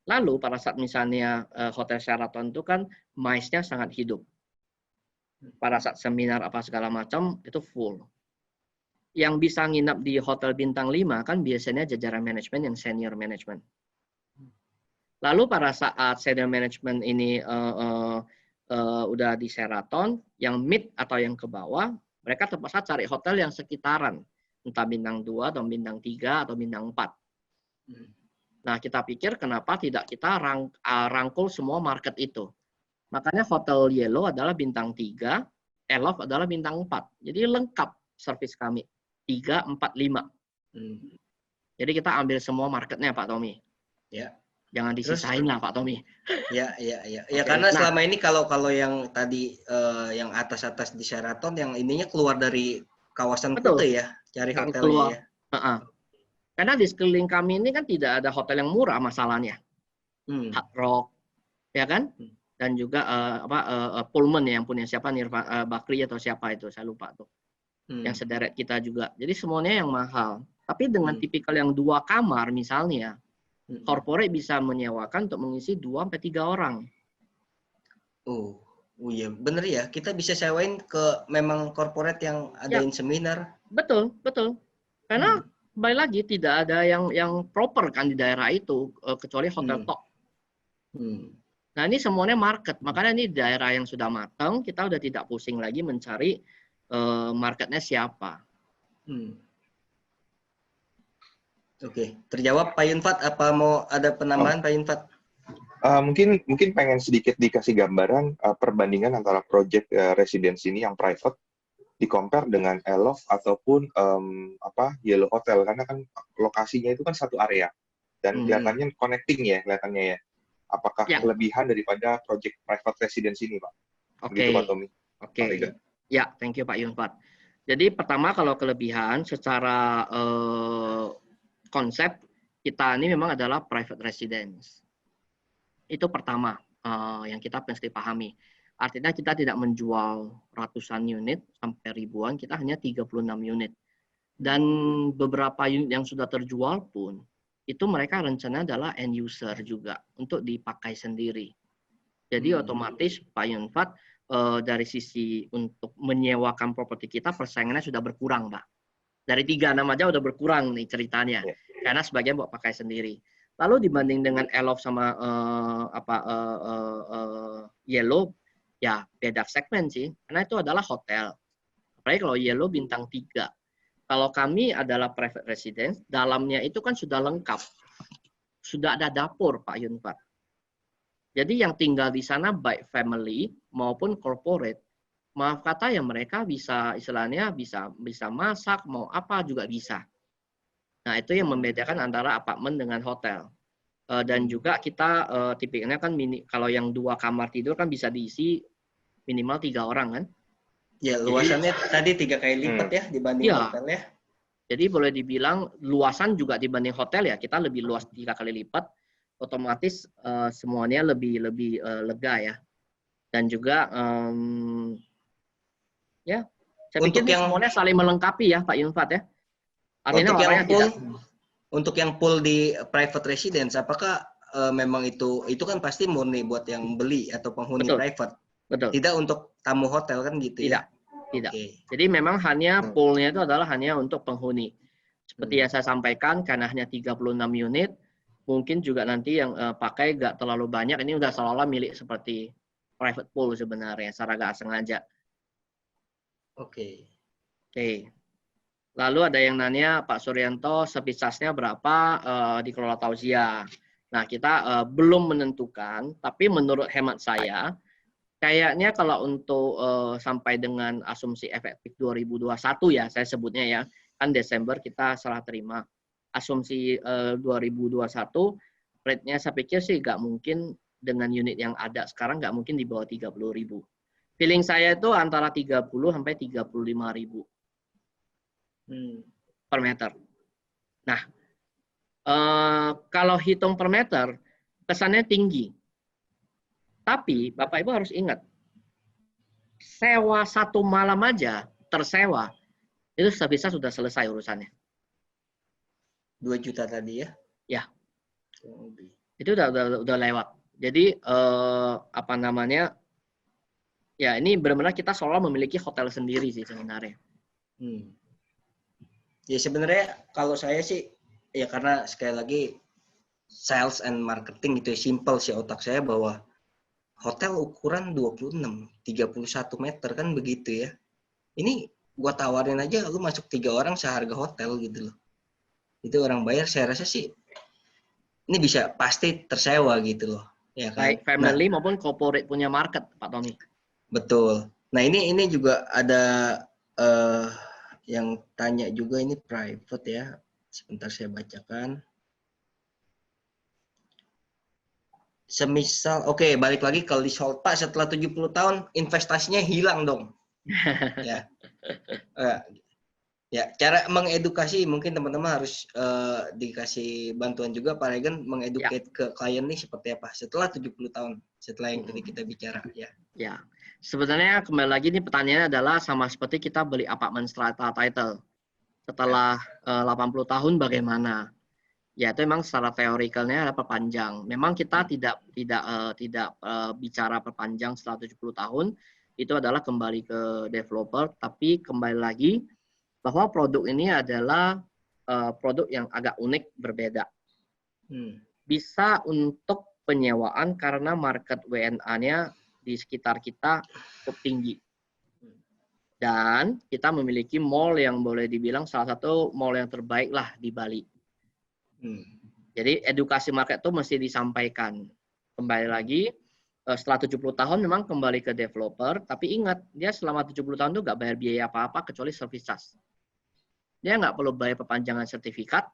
Lalu pada saat misalnya Hotel Sheraton itu kan MICE-nya sangat hidup. Pada saat seminar apa segala macam itu full. Yang bisa nginap di Hotel bintang 5 kan biasanya jajaran manajemen yang senior management. Lalu pada saat senior management ini udah di Sheraton, yang mid atau yang ke bawah, mereka terpaksa cari hotel yang sekitaran, entah bintang 2 atau bintang 3 atau bintang 4. Nah, kita pikir kenapa tidak kita rangkul semua market itu. Makanya Hotel Yellow adalah bintang 3, Elof adalah bintang 4. Jadi lengkap servis kami. 3, 4, 5. Jadi kita ambil semua marketnya Pak Tommy. Ya. Jangan disisain lah Pak Tommy. Ya, karena selama ini kalau yang tadi yang atas di Sheraton yang ininya keluar dari kawasan Kuta ya, cari hotelnya ya. Karena di sekeliling kami ini kan tidak ada hotel yang murah masalahnya. Hard Rock, ya kan? Dan juga Pullman yang punya siapa Bakri atau siapa itu, saya lupa tuh. Yang sederet kita juga. Jadi semuanya yang mahal. Tapi dengan tipikal yang 2 kamar misalnya, corporate bisa menyewakan untuk mengisi 2-3 orang. Oh iya, bener ya. Kita bisa sewain ke memang corporate yang adain seminar. Betul. Karena kembali lagi tidak ada yang proper kan di daerah itu kecuali hotel top. Nah ini semuanya market. Makanya ini daerah yang sudah matang, kita udah tidak pusing lagi mencari marketnya siapa. Oke, terjawab Pak Yunfat. Apa mau ada penambahan Pak Yunfat? Mungkin pengen sedikit dikasih gambaran perbandingan antara project residence ini yang private di compare dengan Elof ataupun Yellow Hotel, karena kan lokasinya itu kan satu area dan kelihatannya connecting ya kelihatannya ya. Apakah kelebihan daripada project private residence ini Pak? Begitu Pak Tommy. Ya, thank you Pak Yunfat. Jadi pertama kalau kelebihan secara konsep kita ini memang adalah private residence. Itu pertama yang kita mesti pahami. Artinya kita tidak menjual ratusan unit sampai ribuan, kita hanya 36 unit. Dan beberapa unit yang sudah terjual pun, itu mereka rencana adalah end user juga, untuk dipakai sendiri. Jadi otomatis Pak Yunfat, dari sisi untuk menyewakan properti kita, persaingannya sudah berkurang, Pak. Dari 3 aja udah berkurang nih ceritanya, karena sebagian buat pakai sendiri. Lalu dibanding dengan Elof sama Yellow, ya beda segmen sih, karena itu adalah hotel. Apalagi kalau Yellow bintang 3. Kalau kami adalah private residence, dalamnya itu kan sudah lengkap. Sudah ada dapur, Pak Yunfat. Jadi yang tinggal di sana baik family maupun corporate, maaf kata ya mereka bisa istilahnya bisa masak, mau apa juga bisa. Nah, itu yang membedakan antara apartemen dengan hotel. Dan juga kita tipikalnya kan kalau yang 2 kamar tidur kan bisa diisi minimal 3 orang kan. Ya, luasannya tadi 3 kali lipat ya dibanding hotel ya. Jadi boleh dibilang luasan juga dibanding hotel ya, kita lebih luas 3 kali lipat. Otomatis semuanya lebih lega ya. Dan juga ya, saya pikir semuanya saling melengkapi ya Pak Yunfat ya. Artinya untuk yang pool di private residence, apakah memang itu kan pasti murni buat yang beli atau penghuni private? Betul. Tidak untuk tamu hotel kan gitu ya? Tidak. Jadi memang hanya poolnya itu adalah hanya untuk penghuni. Seperti yang saya sampaikan, karena hanya 36 unit, mungkin juga nanti yang pakai nggak terlalu banyak. Ini udah seolah-olah milik seperti private pool sebenarnya, secara nggak sengaja. Oke. Lalu ada yang nanya, Pak Suryanto, service charge-nya berapa dikelola Tauzia? Nah, kita belum menentukan, tapi menurut hemat saya, kayaknya kalau untuk sampai dengan asumsi efektif 2021 ya, saya sebutnya ya, kan Desember kita serah terima. Asumsi 2021, rate-nya saya pikir sih nggak mungkin dengan unit yang ada sekarang, nggak mungkin di bawah 30.000. Feeling saya itu antara 30 sampai 35.000 per meter. Nah, kalau hitung per meter, kesannya tinggi. Tapi Bapak Ibu harus ingat, sewa 1 malam aja tersewa, itu bisa sudah selesai urusannya. 2 juta tadi ya? Ya. Itu udah lewat. Jadi apa namanya? Ya ini benar-benar kita seolah memiliki hotel sendiri sih sebenarnya. Ya sebenarnya kalau saya sih ya karena sekali lagi sales and marketing itu simple sih otak saya bahwa hotel ukuran 26, 31 meter kan begitu ya. Ini gua tawarin aja lu masuk 3 orang seharga hotel gitu loh. Itu orang bayar saya rasa sih ini bisa pasti tersewa gitu loh. Ya kan? Baik family maupun corporate punya market Pak Tommy. Betul. Nah ini juga ada yang tanya juga ini private ya. Sebentar saya bacakan. semisal, oke, balik lagi kalau di sold Pak setelah 70 tahun investasinya hilang dong. Ya. Ya, cara mengedukasi mungkin teman-teman harus dikasih bantuan juga Pak Regen mengeduket ke klien nih seperti apa setelah 70 tahun setelah yang tadi kita bicara ya. Ya. Sebenarnya kembali lagi nih pertanyaannya adalah sama seperti kita beli apartemen strata title. Setelah 80 tahun bagaimana? Ya, itu memang secara teorikalnya adalah perpanjang. Memang kita tidak bicara perpanjang setelah 70 tahun, itu adalah kembali ke developer, tapi kembali lagi bahwa produk ini adalah produk yang agak unik, berbeda. Bisa untuk penyewaan karena market WNA-nya di sekitar kita cukup tinggi. Dan kita memiliki mall yang boleh dibilang salah satu mall yang terbaik lah di Bali. Jadi edukasi market itu mesti disampaikan. Kembali lagi, setelah 70 tahun memang kembali ke developer, tapi ingat, dia selama 70 tahun itu nggak bayar biaya apa-apa kecuali service charge. Dia nggak perlu bayar perpanjangan sertifikat.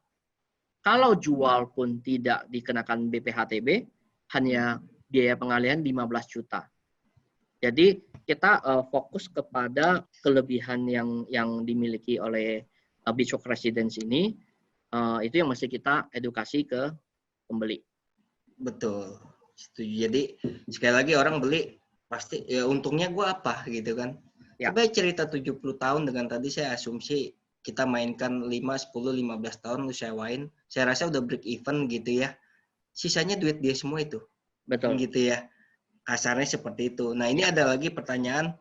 Kalau jual pun tidak dikenakan BPHTB, hanya biaya pengalihan 15 juta. Jadi kita fokus kepada kelebihan yang dimiliki oleh Beachwalk Residence ini, itu yang mesti kita edukasi ke pembeli. Betul, setuju. Jadi sekali lagi orang beli pasti ya untungnya gue apa gitu kan. Ya. Coba cerita 70 tahun dengan tadi saya asumsi kita mainkan 5, 10, 15 tahun lu sewain, saya rasa udah break even gitu ya. Sisanya duit dia semua itu. Betul. Gitu ya. Kasarnya seperti itu. Nah ini ada lagi pertanyaan,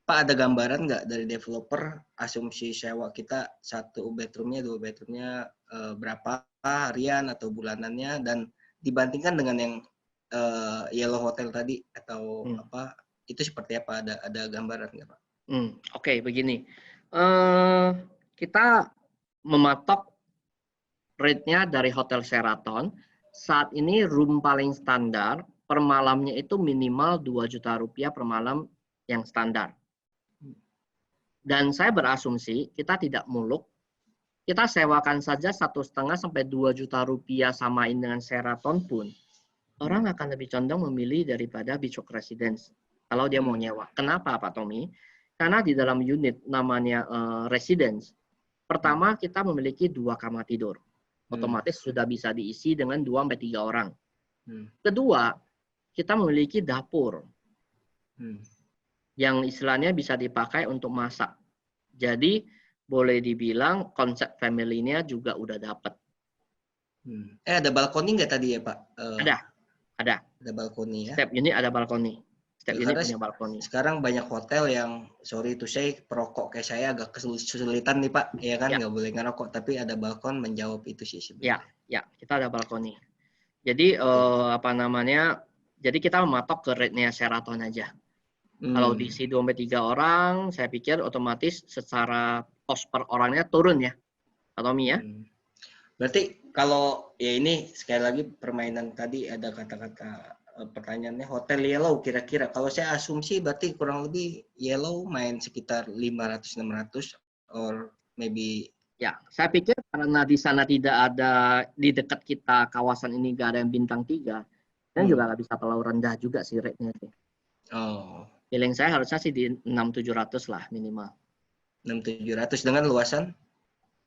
Pak ada gambaran nggak dari developer asumsi sewa kita 1 bedroomnya, 2 bedroomnya berapa harian atau bulanannya dan dibandingkan dengan yang Yellow Hotel tadi atau apa itu seperti apa, ada gambaran nggak Pak? Oke, begini. Kita mematok rate-nya dari Hotel Sheraton. Saat ini room paling standar per malamnya itu minimal 2 juta rupiah per malam yang standar. Dan saya berasumsi kita tidak muluk. Kita sewakan saja 1,5 sampai 2 juta rupiah samain dengan Sheraton pun. Orang akan lebih condong memilih daripada Beachwalk Residence. Kalau dia mau nyewa. Kenapa Pak Tommy? Karena di dalam unit namanya Residence. Pertama, kita memiliki 2 kamar tidur. Otomatis sudah bisa diisi dengan 2-3 orang. Kedua, kita memiliki dapur. Yang istilahnya bisa dipakai untuk masak. Jadi, boleh dibilang konsep family-nya juga udah dapat. Ada balkoni nggak tadi ya Pak? Ada. Ada balkoni ya? Setiap unit ada balkoni. Setiap unit punya balkoni. Sekarang banyak hotel yang, sorry to say, perokok kayak saya agak kesulitan nih Pak, ya kan, nggak boleh ngerokok, tapi ada balkon menjawab itu sih sebenarnya. Ya, kita ada balkoni. Jadi jadi kita mematok ke rate-nya Sheraton aja. Kalau diisi 2-3 orang, saya pikir otomatis secara cost per orangnya turun ya, Pak Tommy ya. Berarti kalau ya ini sekali lagi permainan tadi ada kata-kata pertanyaannya Hotel Yellow kira-kira kalau saya asumsi berarti kurang lebih Yellow main sekitar 500-600 or maybe ya. Saya pikir karena di sana tidak ada di dekat kita kawasan ini nggak ada yang bintang 3 dan juga nggak bisa terlalu rendah juga sih rate-nya sih. Oh. Feeling saya harusnya sih di 6-700 lah minimal. 6-700 dengan luasan?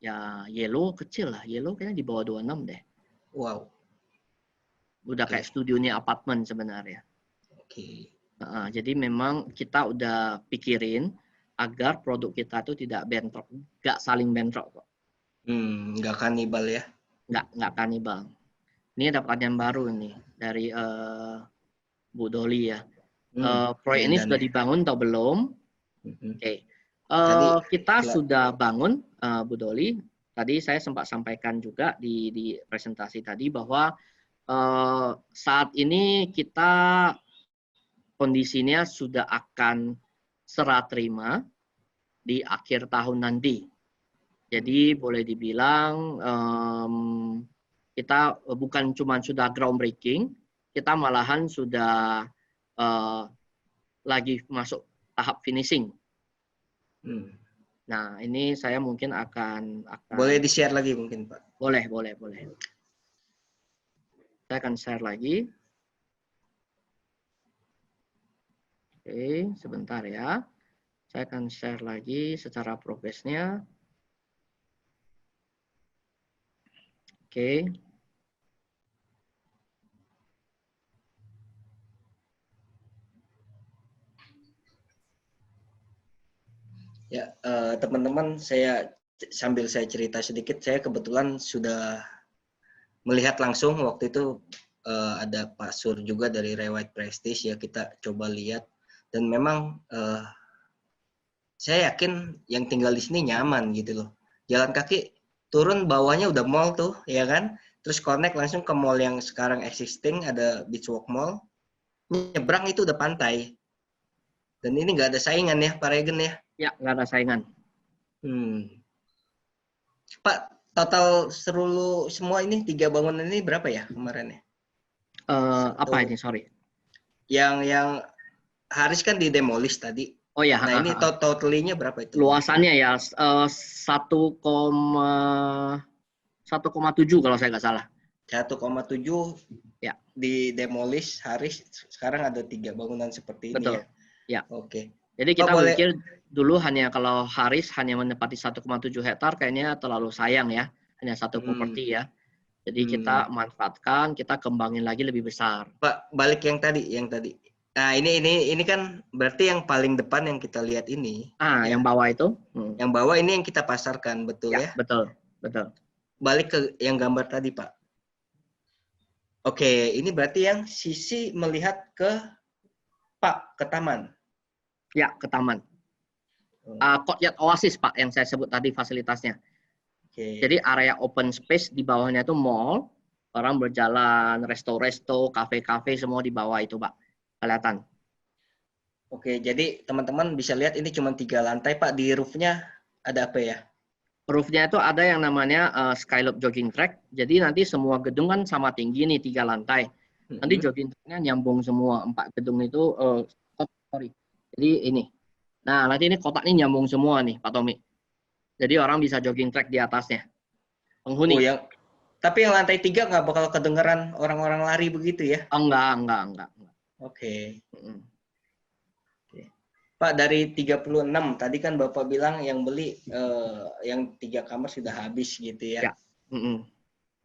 Ya Yellow kecil lah. Yellow kayaknya di bawah 26 deh. Wow. Udah kayak studionya apartemen sebenarnya. Oke. Jadi memang kita udah pikirin agar produk kita itu tidak bentrok, nggak saling bentrok kok. Nggak kanibal ya? Nggak kanibal. Ini ada pertanyaan baru nih dari Bu Doli ya. Proyek ini sudah dibangun atau belum? Oke. Kita sudah bangun, Bu Doli. Tadi saya sempat sampaikan juga di presentasi tadi bahwa saat ini kita kondisinya sudah akan serah terima di akhir tahun nanti. Jadi boleh dibilang kita bukan cuma sudah groundbreaking, kita malahan sudah lagi masuk tahap finishing. Nah, ini saya mungkin akan boleh di-share lagi mungkin, Pak. Boleh. Saya akan share lagi. Oke, sebentar ya. Saya akan share lagi secara progresnya. Oke. Ya, teman-teman, sambil saya cerita sedikit, saya kebetulan sudah melihat langsung waktu itu ada Pak Sur juga dari Rewide Prestige, ya kita coba lihat, dan memang saya yakin yang tinggal di sini nyaman gitu loh. Jalan kaki turun bawahnya udah mall tuh, ya kan? Terus connect langsung ke mall yang sekarang existing, ada Beachwalk Mall. Nyebrang itu udah pantai. Dan ini nggak ada saingan ya, Pak Regen ya? Ya, nggak ada saingan. Pak, total seluruh semua ini 3 bangunan ini berapa ya kemarin ya? Apa ini, sorry? Yang Haris kan di-demolish tadi. Oh ya. Nah ini totalnya berapa itu? Luasannya ya 1,7 kalau saya nggak salah. 1,7 ya. Di-demolish Haris, sekarang ada 3 bangunan seperti ini. Betul. Ya. Oke. Jadi kita mikir dulu hanya kalau Haris hanya menempati 1,7 hektar kayaknya terlalu sayang ya, hanya satu properti ya. Jadi kita manfaatkan, kita kembangin lagi lebih besar. Pak, balik yang tadi. Nah, ini kan berarti yang paling depan yang kita lihat ini. Yang bawah itu? Yang bawah ini yang kita pasarkan, betul ya? Betul. Balik ke yang gambar tadi, Pak. Oke, ini berarti yang sisi melihat ke taman. Ya, ke taman. Courtyard Oasis, Pak, yang saya sebut tadi fasilitasnya. Jadi area open space di bawahnya itu mall, orang berjalan, resto-resto, kafe-kafe semua di bawah itu, Pak. Kelihatan. Oke, jadi teman-teman bisa lihat ini cuma 3 lantai, Pak. Di roof-nya ada apa ya? Roof-nya itu ada yang namanya Skyloop jogging track. Jadi nanti semua gedung kan sama tinggi nih, 3 lantai. Nanti jogging track-nya nyambung semua 4 gedung itu. Jadi ini. Nah, nanti ini kotak ini nyambung semua nih, Pak Tommy. Jadi orang bisa jogging track di atasnya. Penghuni. Tapi yang lantai 3 nggak bakal kedengeran orang-orang lari begitu ya? Enggak. Oke. Pak, dari 36, tadi kan Bapak bilang yang beli yang 3 kamar sudah habis gitu ya?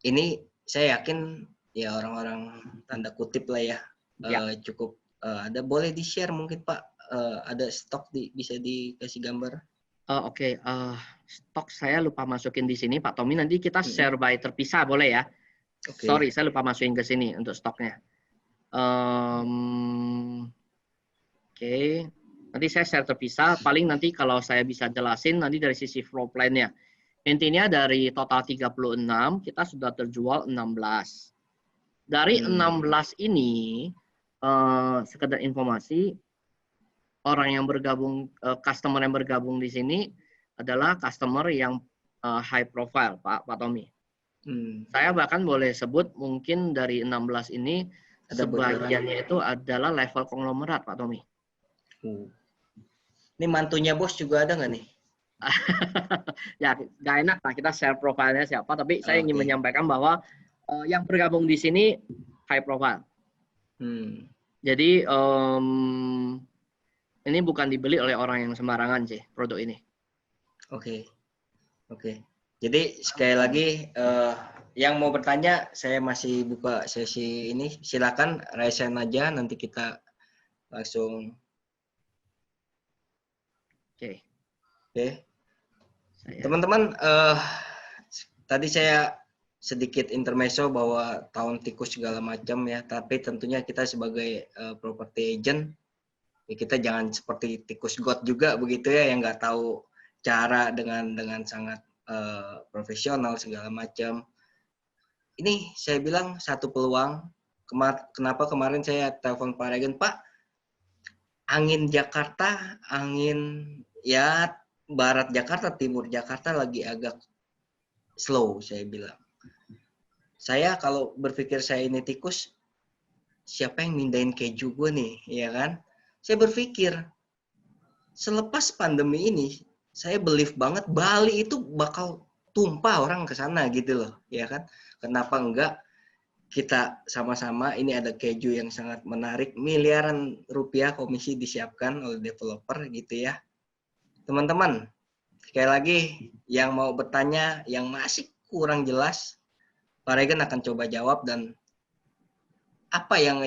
Ini saya yakin ya orang-orang tanda kutip lah ya, cukup ada. Boleh di-share mungkin Pak, ada stok bisa dikasih gambar? Oke. Stok saya lupa masukin di sini Pak Tommy, nanti kita share by terpisah boleh ya? Sorry, saya lupa masukin ke sini untuk stoknya. Oke. Nanti saya share terpisah, paling nanti kalau saya bisa jelasin nanti dari sisi floor plan-nya. Intinya dari total 36, kita sudah terjual 16. Dari 16 ini, sekedar informasi, orang yang bergabung, customer yang bergabung di sini adalah customer yang high profile, Pak Tommy. Saya bahkan boleh sebut mungkin dari 16 ini, sebagiannya itu adalah level konglomerat, Pak Tommy. Ini mantunya bos juga ada nggak nih? Ya, nggak enak lah kita share profilnya siapa, tapi saya ingin menyampaikan bahwa yang bergabung di sini high profile. Jadi ini bukan dibeli oleh orang yang sembarangan sih produk ini. Oke. Jadi sekali lagi yang mau bertanya, saya masih buka sesi ini. Silakan raise hand aja, nanti kita langsung. Oke. Teman-teman, tadi saya sedikit intermezzo bahwa tahun tikus segala macam ya, tapi tentunya kita sebagai property agent, ya kita jangan seperti tikus got juga begitu ya, yang nggak tahu cara dengan sangat profesional segala macam. Ini saya bilang satu peluang. Kenapa kemarin saya telepon Pak Regen, Pak, angin Jakarta, angin ya barat Jakarta, timur Jakarta lagi agak slow, saya bilang. Saya kalau berpikir saya ini tikus, siapa yang mindahin keju gue nih, ya kan? Saya berpikir, selepas pandemi ini, saya believe banget Bali itu bakal tumpah orang ke sana gitu loh, ya kan? Kenapa enggak? kita sama-sama, ini ada keju yang sangat menarik, miliaran rupiah komisi disiapkan oleh developer gitu ya. Teman-teman, sekali lagi yang mau bertanya, yang masih kurang jelas, Pak Regen akan coba jawab, dan apa yang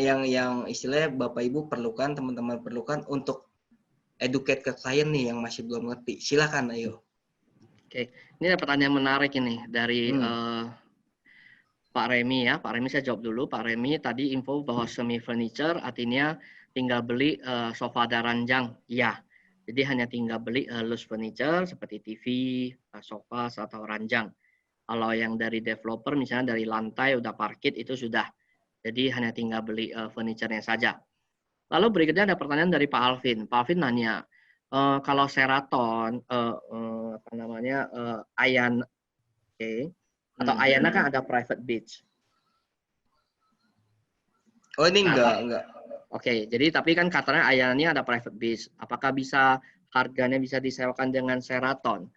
istilahnya Bapak Ibu perlukan, teman-teman perlukan untuk educate ke klien nih yang masih belum ngerti. Silakan, ayo. Oke, ini ada pertanyaan menarik ini dari Pak Remi ya. Pak Remi saya jawab dulu. Pak Remi tadi info bahwa semi furniture artinya tinggal beli sofa dan ranjang. Ya, jadi hanya tinggal beli loose furniture seperti TV, sofa atau ranjang. Kalau yang dari developer misalnya dari lantai udah parkit itu sudah. Jadi hanya tinggal beli furniture-nya saja. Lalu berikutnya ada pertanyaan dari Pak Alvin. Pak Alvin nanya, kalau Sheraton, Ayana, atau Ayana kan ada private beach. Oh ini enggak. Oke, jadi tapi kan katanya Ayana ini ada private beach. Apakah bisa harganya bisa disewakan dengan Sheraton?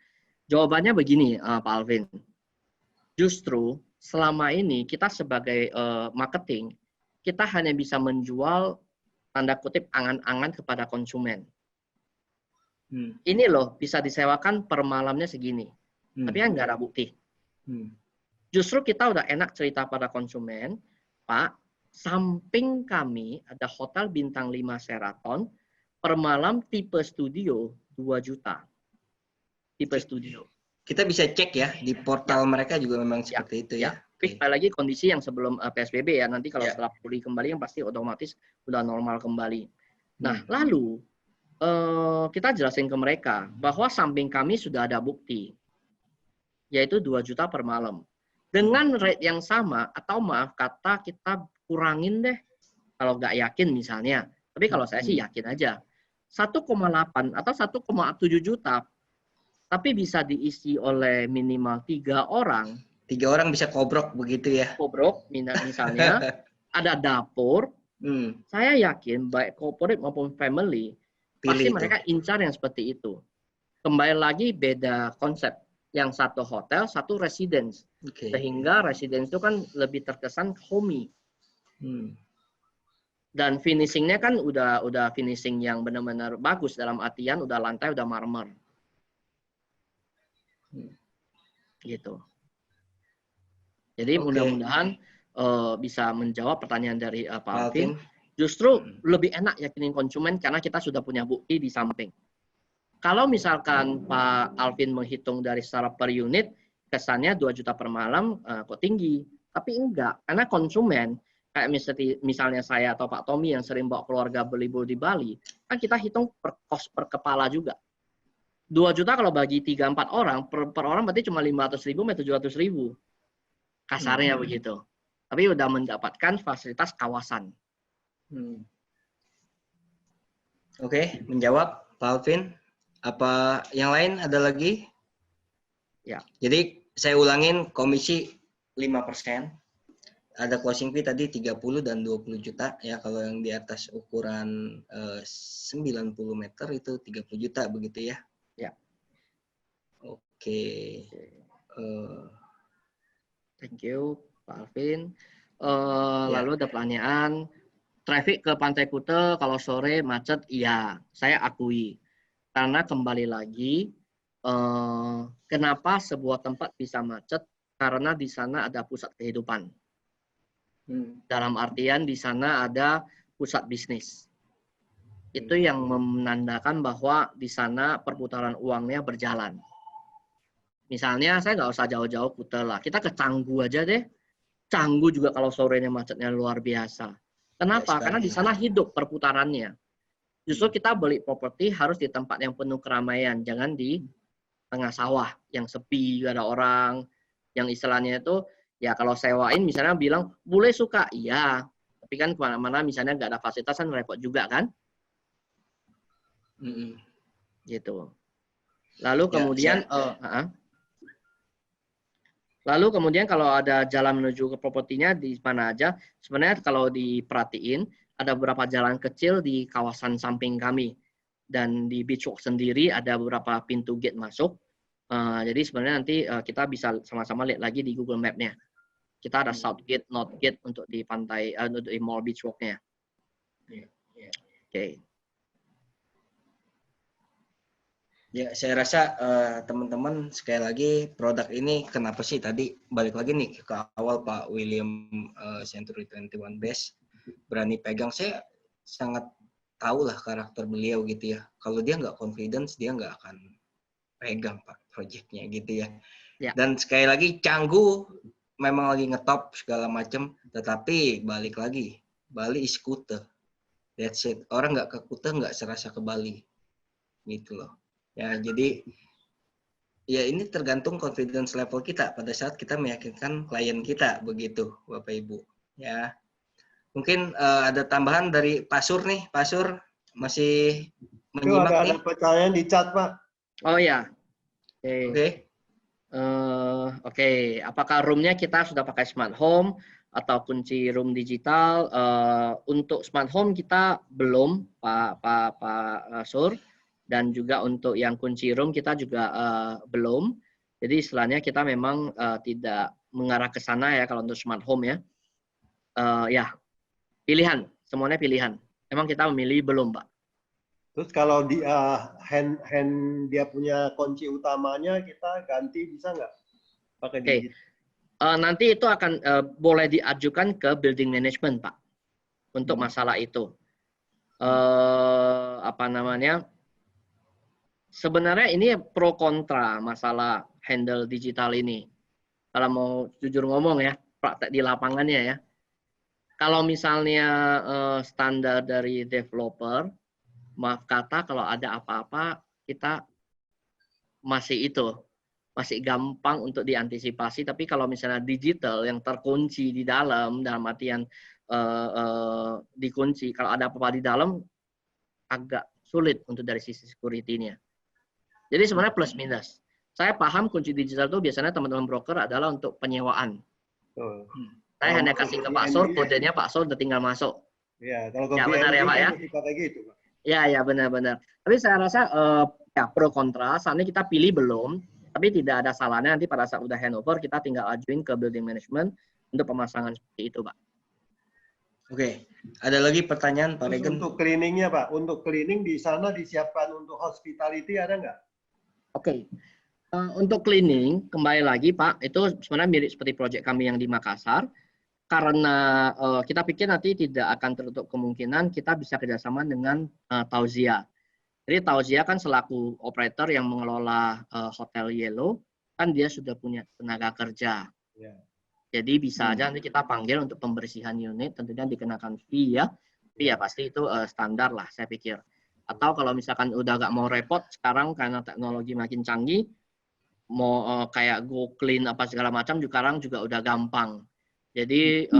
Jawabannya begini, Pak Alvin. Justru selama ini kita sebagai marketing, kita hanya bisa menjual tanda kutip angan-angan kepada konsumen. Ini loh bisa disewakan per malamnya segini, tapi kan nggak ada bukti. Justru kita udah enak cerita pada konsumen, Pak, samping kami ada hotel bintang 5 Sheraton, per malam tipe studio 2 juta. Tipe studio. Kita bisa cek ya, di portal mereka juga memang seperti itu ya. Tapi sekali lagi kondisi yang sebelum PSBB ya, nanti kalau setelah pulih kembali yang pasti otomatis udah normal kembali. Nah, lalu kita jelasin ke mereka bahwa samping kami sudah ada bukti, yaitu 2 juta per malam. Dengan rate yang sama, atau maaf kata kita kurangin deh, kalau nggak yakin misalnya. Tapi kalau saya sih yakin aja. 1,8 atau 1,7 juta, tapi bisa diisi oleh minimal 3 orang. 3 orang bisa kobrok begitu ya? Kobrok, misalnya, ada dapur, saya yakin baik corporate maupun family, pasti mereka incar yang seperti itu. Kembali lagi beda konsep. Yang satu hotel, satu residence. Sehingga residence itu kan lebih terkesan homey. Dan finishingnya kan udah finishing yang benar-benar bagus dalam artian udah lantai udah marmer. Gitu. Jadi mudah-mudahan bisa menjawab pertanyaan dari Pak Alvin. Justru lebih enak yakinin konsumen karena kita sudah punya bukti di samping. Kalau misalkan Pak Alvin menghitung dari secara per unit, kesannya 2 juta per malam kok tinggi. Tapi enggak, karena konsumen, kayak misalnya saya atau Pak Tommy yang sering bawa keluarga berlibur di Bali, kan kita hitung per kos per kepala juga. 2 juta kalau bagi 3-4 orang, per orang berarti cuma 500.000 sampai 700.000. Kasarnya begitu. Tapi udah mendapatkan fasilitas kawasan. Oke, menjawab Pak Alvin. Apa yang lain ada lagi? Ya. Jadi saya ulangin komisi 5%. Ada closing fee tadi 30 dan 20 juta ya, kalau yang di atas ukuran 90 meter itu 30 juta begitu ya. Ya. Oke. Thank you Pak Alvin. Lalu ada pertanyaan, traffic ke Pantai Kuta kalau sore macet? Iya, saya akui. Karena kembali lagi, kenapa sebuah tempat bisa macet? Karena di sana ada pusat kehidupan. Dalam artian di sana ada pusat bisnis. Itu yang menandakan bahwa di sana perputaran uangnya berjalan. Misalnya saya nggak usah jauh-jauh Kuta lah, kita ke Canggu aja deh. Canggu juga kalau sorenya macetnya luar biasa. Kenapa? Karena di sana hidup perputarannya. Justru kita beli properti harus di tempat yang penuh keramaian, jangan di tengah sawah yang sepi, gak ada orang, yang istilahnya itu ya kalau sewain misalnya bilang boleh suka, iya, tapi kan kemana-mana misalnya gak ada fasilitas kan repot juga kan, gitu. Lalu kemudian, lalu kemudian kalau ada jalan menuju ke propertinya di mana aja, sebenarnya kalau diperhatiin ada beberapa jalan kecil di kawasan samping kami. Dan di Beach Walk sendiri ada beberapa pintu gate masuk. Jadi sebenarnya nanti kita bisa sama-sama lihat lagi di Google Map-nya. Kita ada South Gate, North Gate untuk di pantai, untuk di Mall Beach Walk-nya. Oke. Ya, saya rasa teman-teman sekali lagi produk ini kenapa sih tadi balik lagi nih ke awal Pak William Century 21 Best berani pegang. Saya sangat tahu lah karakter beliau gitu ya. Kalau dia nggak confidence, dia nggak akan pegang Pak projectnya gitu ya. Dan sekali lagi Canggu memang lagi ngetop segala macam, tetapi balik lagi Bali is Kuta. That's it. Orang nggak ke Kuta nggak serasa ke Bali, gitu loh. Ya jadi ya ini tergantung confidence level kita pada saat kita meyakinkan klien kita begitu, Bapak Ibu. Ya mungkin ada tambahan dari Pak Sur nih, Pak Sur masih menyimak nih. Ada pertanyaan di chat Pak. Oh ya. Oke. Oke, apakah roomnya kita sudah pakai smart home atau kunci room digital? Untuk smart home kita belum, Pak Sur, dan juga untuk yang kunci room kita juga belum. Jadi istilahnya kita memang tidak mengarah ke sana ya kalau untuk smart home ya. Ya, pilihan, semuanya pilihan. Memang kita memilih belum, Pak. Terus kalau di hand dia punya kunci utamanya kita ganti bisa nggak pakai digit? Nanti itu akan boleh diajukan ke building management Pak untuk masalah itu. Apa namanya? Sebenarnya ini pro kontra masalah handle digital ini. Kalau mau jujur ngomong ya, praktek di lapangannya ya. Kalau misalnya standar dari developer, maaf kata kalau ada apa-apa kita masih gampang untuk diantisipasi. Tapi kalau misalnya digital yang terkunci di dalam artian dikunci, kalau ada apa-apa di dalam agak sulit untuk dari sisi security-nya. Jadi sebenarnya plus minus. Saya paham kunci digital itu biasanya teman-teman broker adalah untuk penyewaan. Saya hanya kasih ke Pak Sur, kodenya Pak Sur udah tinggal masuk. Ya, kalau ke benar ya Pak ya. Gitu, Pak. Ya benar-benar. Tapi saya rasa ya pro kontra, saat ini kita pilih belum, tapi tidak ada salahnya nanti pada saat udah handover kita tinggal ajuin ke building management untuk pemasangan seperti itu, Pak. Oke, ada lagi pertanyaan Pak Regen? Untuk cleaningnya Pak, untuk cleaning di sana disiapkan untuk hospitality ada nggak? Oke. Untuk cleaning kembali lagi Pak, itu sebenarnya mirip seperti proyek kami yang di Makassar. Karena kita pikir nanti tidak akan tertutup kemungkinan kita bisa kerjasama dengan Tauzia. Jadi Tauzia kan selaku operator yang mengelola Hotel Yellow, kan dia sudah punya tenaga kerja. Yeah. Jadi bisa aja nanti kita panggil untuk pembersihan unit, tentunya dikenakan fee ya. Fee ya pasti itu standar lah saya pikir. Atau kalau misalkan udah gak mau repot, sekarang karena teknologi makin canggih, mau kayak go clean apa segala macam, sekarang juga udah gampang. Jadi,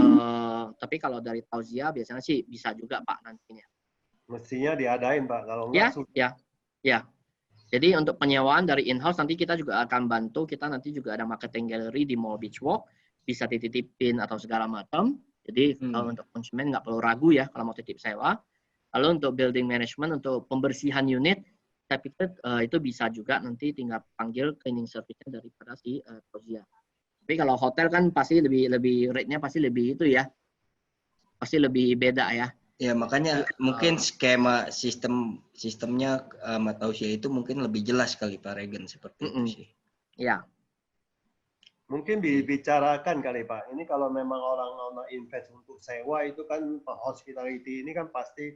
tapi kalau dari Tauzia biasanya sih bisa juga Pak nantinya. Mestinya diadain Pak, kalau enggak ya. Jadi untuk penyewaan dari in-house nanti kita juga akan bantu, kita nanti juga ada marketing gallery di Mall Beach Walk, bisa dititipin atau segala macam. Jadi kalau untuk konsumen nggak perlu ragu ya kalau mau titip sewa. Lalu untuk building management, untuk pembersihan unit, saya pikir itu bisa juga nanti tinggal panggil cleaning service-nya daripada si Tauzia. Tapi kalau hotel kan pasti lebih rate-nya pasti lebih itu ya. Pasti lebih beda ya. Ya, makanya mungkin skema sistemnya Tauzia itu mungkin lebih jelas kali Pak Regen seperti itu sih. Ya. Mungkin dibicarakan kali Pak. Ini kalau memang orang invest untuk sewa itu kan hospitality ini kan pasti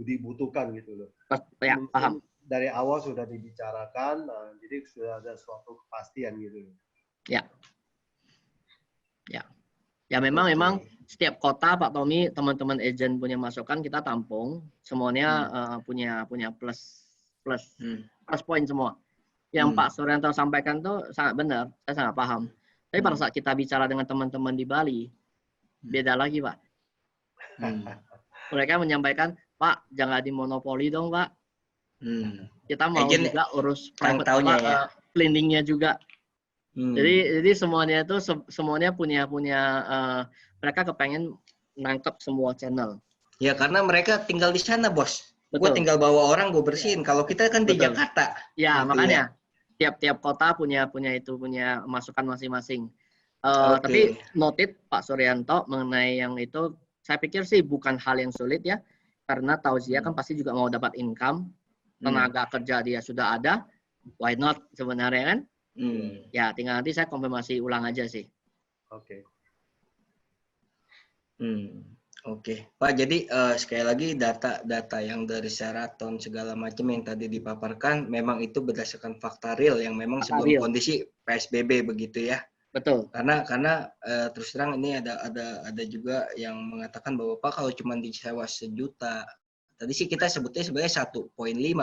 dibutuhkan gitu loh. Ya, paham. Dari awal sudah dibicarakan, jadi sudah ada suatu kepastian gitu loh. Ya memang setiap kota Pak Tommy, teman-teman agent punya masukan kita tampung, semuanya punya plus poin semua. Yang Pak Suryanto sampaikan tuh sangat benar, saya sangat paham. Tapi pada saat kita bicara dengan teman-teman di Bali, beda lagi Pak. Mereka menyampaikan, Pak jangan dimonopoli dong Pak. Kita mau agent juga urus private cleaningnya juga. Jadi semuanya itu semuanya punya mereka kepengen nangkep semua channel. Ya karena mereka tinggal di sana bos. Gue tinggal bawa orang gue bersihin. Kalau kita kan di Jakarta. Ya gitu makanya tiap-tiap kota punya masukan masing-masing. Tapi noted Pak Suryanto mengenai yang itu, saya pikir sih bukan hal yang sulit ya, karena Tauzia kan pasti juga mau dapat income, tenaga kerja dia sudah ada, why not sebenarnya kan? Ya tinggal nanti saya konfirmasi ulang aja sih. Oke. Oke, Pak. Jadi sekali lagi data yang dari Sheraton segala macam yang tadi dipaparkan memang itu berdasarkan fakta real yang memang sebelum kondisi PSBB begitu ya. Betul. Karena terus terang ini ada juga yang mengatakan bahwa Pak kalau cuma disewa 1 juta, tadi sih kita sebutnya sebenarnya 1,5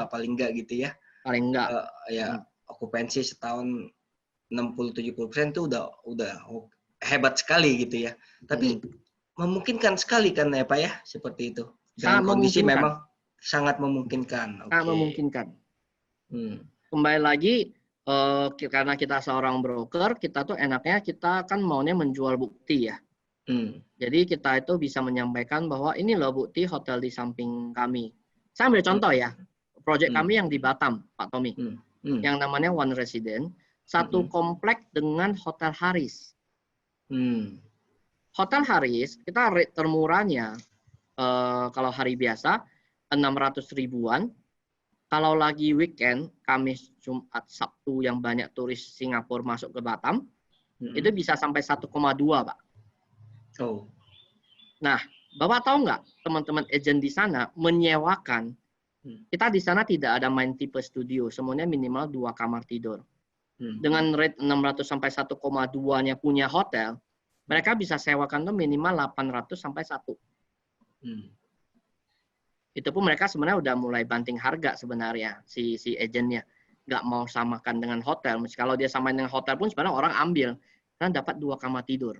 paling enggak gitu ya. Paling enggak. Ya okupansi setahun 60-70% itu udah hebat sekali gitu ya. Tapi memungkinkan sekali kan ya Pak ya, seperti itu. Dengan kondisi memang sangat memungkinkan. Sangat memungkinkan. Kembali lagi, karena kita seorang broker, kita tuh enaknya kita kan maunya menjual bukti ya. Jadi kita itu bisa menyampaikan bahwa ini loh bukti hotel di samping kami. Saya ambil contoh ya, proyek kami yang di Batam, Pak Tommy, yang namanya One Resident, satu komplek dengan Hotel Haris. Hotel Haris, kita rate termurahnya kalau hari biasa 600 ribuan. Kalau lagi weekend, Kamis, Jumat, Sabtu yang banyak turis Singapura masuk ke Batam, itu bisa sampai 1,2, Pak. Nah, Bapak tahu nggak, teman-teman agent di sana menyewakan, kita di sana tidak ada main tipe studio, semuanya minimal 2 kamar tidur. Dengan rate 600 sampai 1,2-nya punya hotel, mereka bisa sewakan tuh minimal 800 sampai 1. Itu pun mereka sebenarnya udah mulai banting harga sebenarnya si agennya, nggak mau samakan dengan hotel. Kalau dia samain dengan hotel pun sebenarnya orang ambil karena dapat 2 kamar tidur.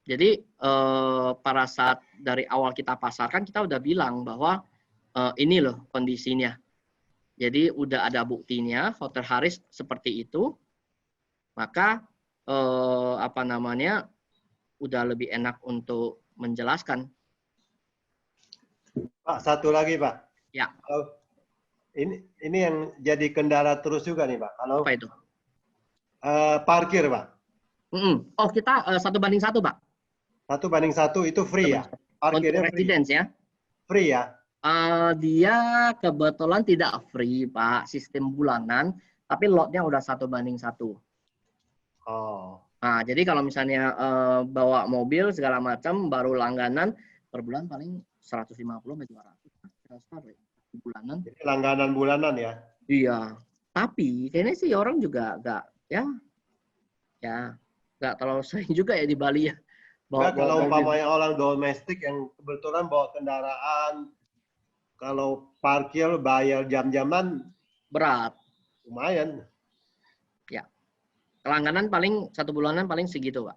Jadi pada saat dari awal kita pasarkan kita udah bilang bahwa ini loh kondisinya. Jadi udah ada buktinya Hotel Haris seperti itu, maka udah lebih enak untuk menjelaskan. Pak, satu lagi Pak. Ya. Ini yang jadi kendala terus juga nih Pak. Kalau apa itu? Parkir Pak. Oh kita 1:1 Pak. 1:1 itu free ya? Parkirnya untuk residence ya? Free ya? Dia kebetulan tidak free Pak, sistem bulanan, tapi lotnya udah 1:1. Oh. Nah, jadi kalau misalnya bawa mobil segala macam baru langganan per bulan paling 150 sampai 200 bulanan. Jadi langganan bulanan ya? Iya. Tapi kayaknya sih orang juga nggak terlalu sering juga ya di Bali ya. Kalau umpamanya orang domestik yang kebetulan bawa kendaraan, kalau parkir bayar jam-jaman berat. Lumayan. Ya. Langganan paling 1 bulanan paling segitu, Pak.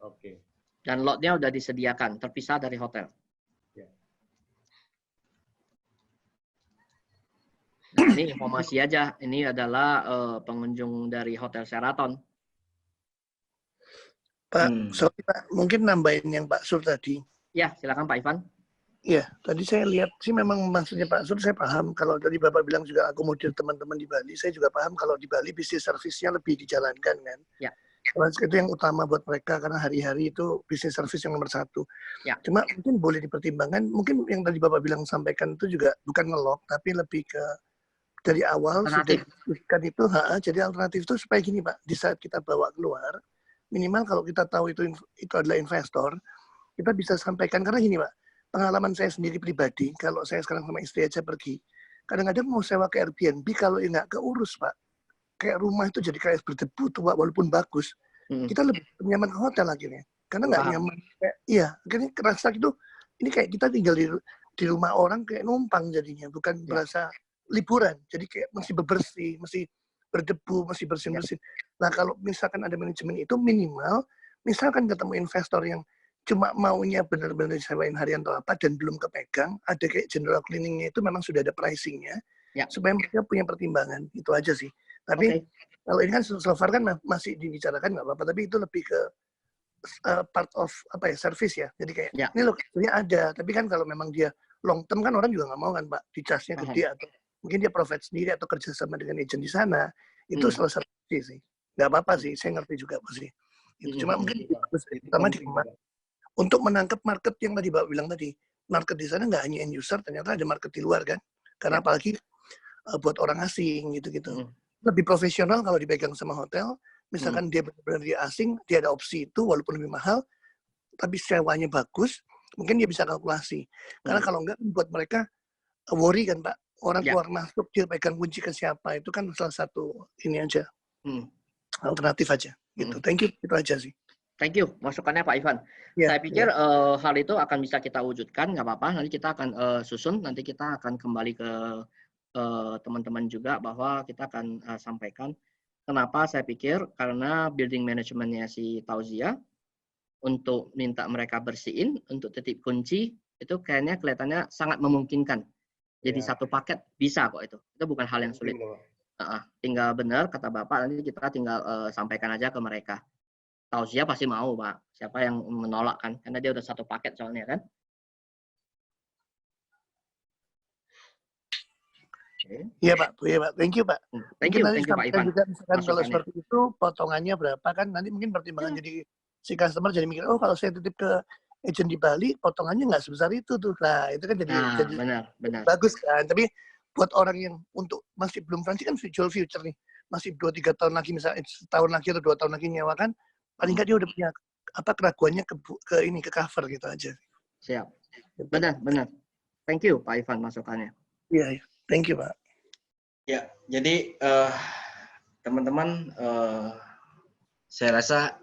Oke. Dan lotnya udah disediakan, terpisah dari hotel. Ya. Nah, ini informasi aja. Ini adalah pengunjung dari Hotel Sheraton. Pak, sorry Pak, mungkin nambahin yang Pak Sur tadi. Ya, silakan Pak Ivan. Ya, tadi saya lihat sih memang maksudnya Pak Sur, saya paham. Kalau tadi Bapak bilang juga akomodir teman-teman di Bali, saya juga paham kalau di Bali bisnis servisnya lebih dijalankan kan. Ya. Karena itu yang utama buat mereka, karena hari-hari itu bisnis servis yang nomor 1. Ya. Cuma mungkin boleh dipertimbangkan, mungkin yang tadi Bapak bilang sampaikan itu juga bukan ngelok, tapi lebih ke dari awal sudah diskusikan itu, jadi alternatif itu supaya gini Pak, di saat kita bawa keluar, minimal kalau kita tahu itu adalah investor, kita bisa sampaikan, karena gini Pak, pengalaman saya sendiri pribadi, kalau saya sekarang sama istri aja pergi, kadang-kadang mau sewa ke Airbnb, kalau nggak keurus Pak, kayak rumah itu jadi kayak berdebu tuh Pak, walaupun bagus, kita lebih nyaman ke hotel akhirnya, karena nggak nyaman, akhirnya kerasa gitu, ini kayak kita tinggal di rumah orang kayak numpang jadinya, bukan berasa liburan, jadi kayak mesti bebersih, mesti berdebu, mesti bersih-bersih. Nah kalau misalkan ada manajemen itu minimal, misalkan ketemu investor yang cuma maunya benar-benar disewain harian atau apa dan belum kepegang, ada kayak general cleaningnya itu memang sudah ada pricingnya, supaya mereka punya pertimbangan, itu aja sih. Tapi kalau ini kan so far kan masih dibicarakan nggak apa-apa, tapi itu lebih ke part of service ya. Jadi kayak ini loh ada, tapi kan kalau memang dia long term kan orang juga nggak mau kan Pak, dicasnya gede atau mungkin dia profit sendiri atau kerjasama dengan agent di sana, itu salah satu sih. nggak apa-apa sih, saya ngerti juga pasti. Itu cuma mungkin pertama untuk menangkap market yang tadi Pak bilang tadi, market di sana nggak hanya end user, ternyata ada market di luar kan, karena apalagi buat orang asing gitu-gitu. Lebih profesional kalau dipegang sama hotel, misalkan dia benar-benar dia asing, dia ada opsi itu walaupun lebih mahal, tapi sewanya bagus, mungkin dia bisa kalkulasi. Karena kalau enggak buat mereka worry kan Pak, orang keluar masuk dia pegang kunci ke siapa, itu kan salah satu ini aja, alternatif aja. Gitu. Thank you, itu aja sih. Thank you, masukannya Pak Ivan. Saya pikir hal itu akan bisa kita wujudkan, nggak apa-apa. Nanti kita akan susun, nanti kita akan kembali ke teman-teman juga bahwa kita akan sampaikan. Kenapa saya pikir? Karena building manajemennya si Tauzia untuk minta mereka bersihin, untuk titip kunci, itu kayaknya kelihatannya sangat memungkinkan. Jadi satu paket bisa kok itu. Itu bukan hal yang sulit. Tinggal benar kata Bapak, nanti kita tinggal sampaikan aja ke mereka. Tauzia pasti mau, Pak. Siapa yang menolak kan? Karena dia udah satu paket soalnya kan. Iya Pak, iya Pak. Thank you Pak. Thank you Pak Ivan. Juga misalkan kalau seperti itu potongannya berapa kan? Nanti mungkin pertimbangan jadi si customer jadi mikir, oh kalau saya titip ke agent di Bali, potongannya nggak sebesar itu tuh. Nah itu kan jadi benar. Bagus kan. Tapi buat orang yang untuk masih belum franchise kan jual future nih, masih 2-3 tahun lagi misalnya setahun lagi atau 2 tahun lagi nyewa kan, paling nggak dia udah punya keraguannya ke cover gitu aja. Siap. Benar. Thank you Pak Ivan masukannya. Iya. Thank you, Pak. Ya, jadi teman-teman, saya rasa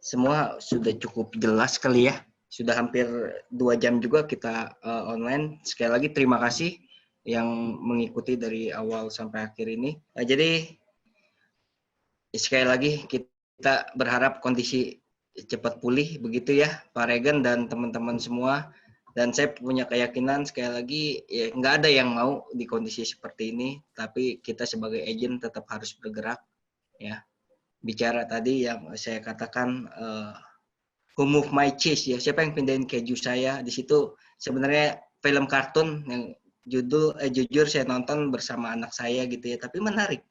semua sudah cukup jelas kali ya. Sudah hampir 2 jam juga kita online. Sekali lagi terima kasih yang mengikuti dari awal sampai akhir ini. Jadi sekali lagi kita berharap kondisi cepat pulih begitu ya, Pak Regan dan teman-teman semua. Dan saya punya keyakinan sekali lagi ya nggak ada yang mau di kondisi seperti ini, tapi kita sebagai agent tetap harus bergerak ya. Bicara tadi yang saya katakan who move my cheese ya, siapa yang pindahin keju saya, di situ sebenarnya film kartun yang jujur saya nonton bersama anak saya gitu ya, tapi menarik.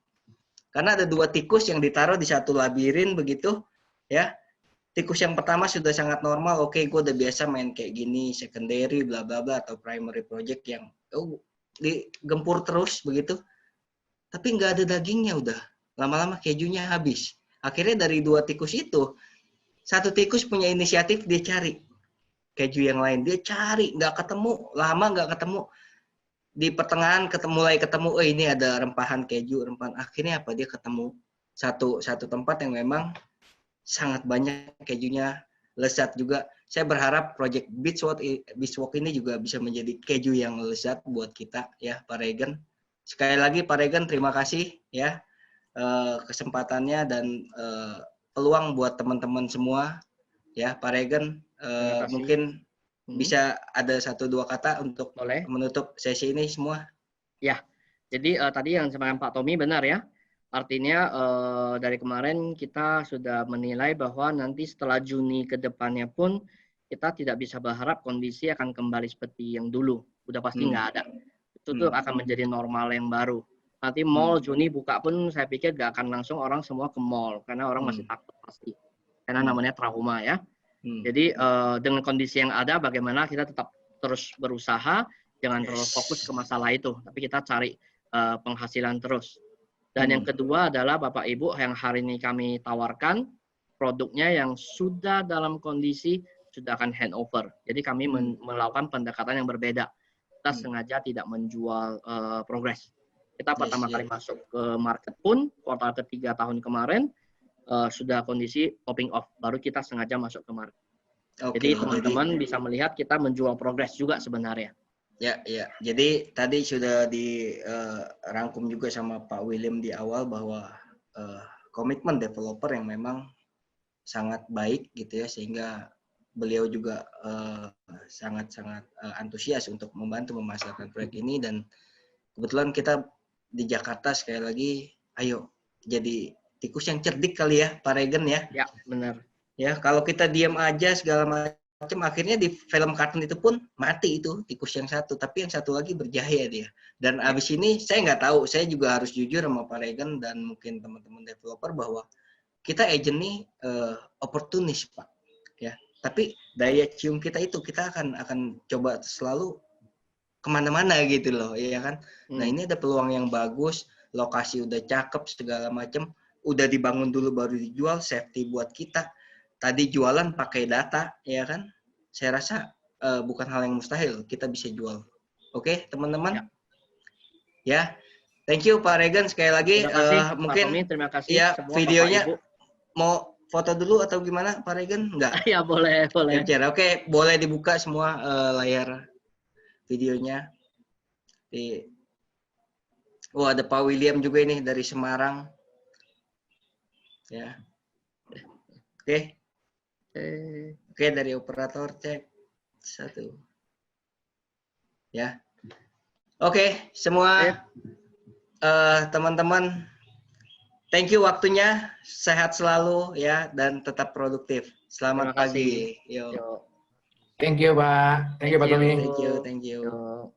Karena ada 2 tikus yang ditaruh di satu labirin begitu ya. Tikus yang pertama sudah sangat normal, oke gue udah biasa main kayak gini, secondary, bla bla bla, atau primary project yang digempur terus begitu. Tapi nggak ada dagingnya udah, lama-lama kejunya habis. Akhirnya dari 2 tikus itu, satu tikus punya inisiatif dia cari keju yang lain, dia cari, nggak ketemu, lama nggak ketemu. Di pertengahan mulai ketemu, oh ini ada rempahan keju, akhirnya apa dia ketemu satu tempat yang memang sangat banyak kejunya, lezat juga. Saya berharap project Beachwalk ini juga bisa menjadi keju yang lezat buat kita ya Pak Regan. Sekali lagi Pak Regan terima kasih ya kesempatannya dan peluang buat teman-teman semua ya Pak Regan. Mungkin bisa ada 1-2 kata untuk menutup sesi ini semua. Ya, jadi tadi yang disampaikan Pak Tommy benar ya. Artinya dari kemarin kita sudah menilai bahwa nanti setelah Juni ke depannya pun kita tidak bisa berharap kondisi akan kembali seperti yang dulu. Udah pasti nggak ada. Itu tuh akan menjadi normal yang baru. Nanti mall Juni buka pun saya pikir nggak akan langsung orang semua ke mall. Karena orang masih takut pasti. Karena namanya trauma ya. Jadi dengan kondisi yang ada bagaimana kita tetap terus berusaha. Jangan terlalu fokus ke masalah itu. Tapi kita cari penghasilan terus. Dan yang kedua adalah Bapak Ibu yang hari ini kami tawarkan produknya yang sudah dalam kondisi sudah akan handover. Jadi kami melakukan pendekatan yang berbeda. Kita sengaja tidak menjual progres. Kita pertama kali masuk ke market pun kuartal ketiga tahun kemarin sudah kondisi popping off. Baru kita sengaja masuk ke market. Jadi teman-teman bisa melihat kita menjual progres juga sebenarnya. Ya. Jadi tadi sudah dirangkum juga sama Pak William di awal bahwa komitmen developer yang memang sangat baik gitu ya, sehingga beliau juga sangat-sangat antusias untuk membantu memasarkan proyek ini. Dan kebetulan kita di Jakarta sekali lagi, ayo jadi tikus yang cerdik kali ya Pak Regan ya. Ya benar. Ya kalau kita diam aja segala macam macam, akhirnya di film kartun itu pun mati itu tikus yang satu, tapi yang satu lagi berjaya dia. Dan abis ini saya nggak tahu, saya juga harus jujur sama Pak Regen dan mungkin teman-teman developer bahwa kita agent nih oportunis Pak, ya. Tapi daya cium kita itu kita akan coba selalu kemana-mana gitu loh, ya kan. Nah ini ada peluang yang bagus, lokasi udah cakep segala macam, udah dibangun dulu baru dijual, safety buat kita. Tadi jualan pakai data, ya kan. Saya rasa bukan hal yang mustahil kita bisa jual. Oke, teman-teman. Ya. Thank you Pak Regen sekali lagi. Terima kasih, mungkin Pak Tommy, terima kasih ya semua videonya Bapak, Ibu. mau foto dulu atau gimana Pak Regen? Enggak. Ya boleh. Oke, boleh dibuka semua layar videonya. Ada Pak William juga ini dari Semarang. Ya. Oke, dari operator cek 1. Ya. Oke, semua teman-teman, thank you waktunya, sehat selalu ya dan tetap produktif. Selamat pagi. Yo. Thank you, Pak. Thank you, Pak Tommy. Thank you.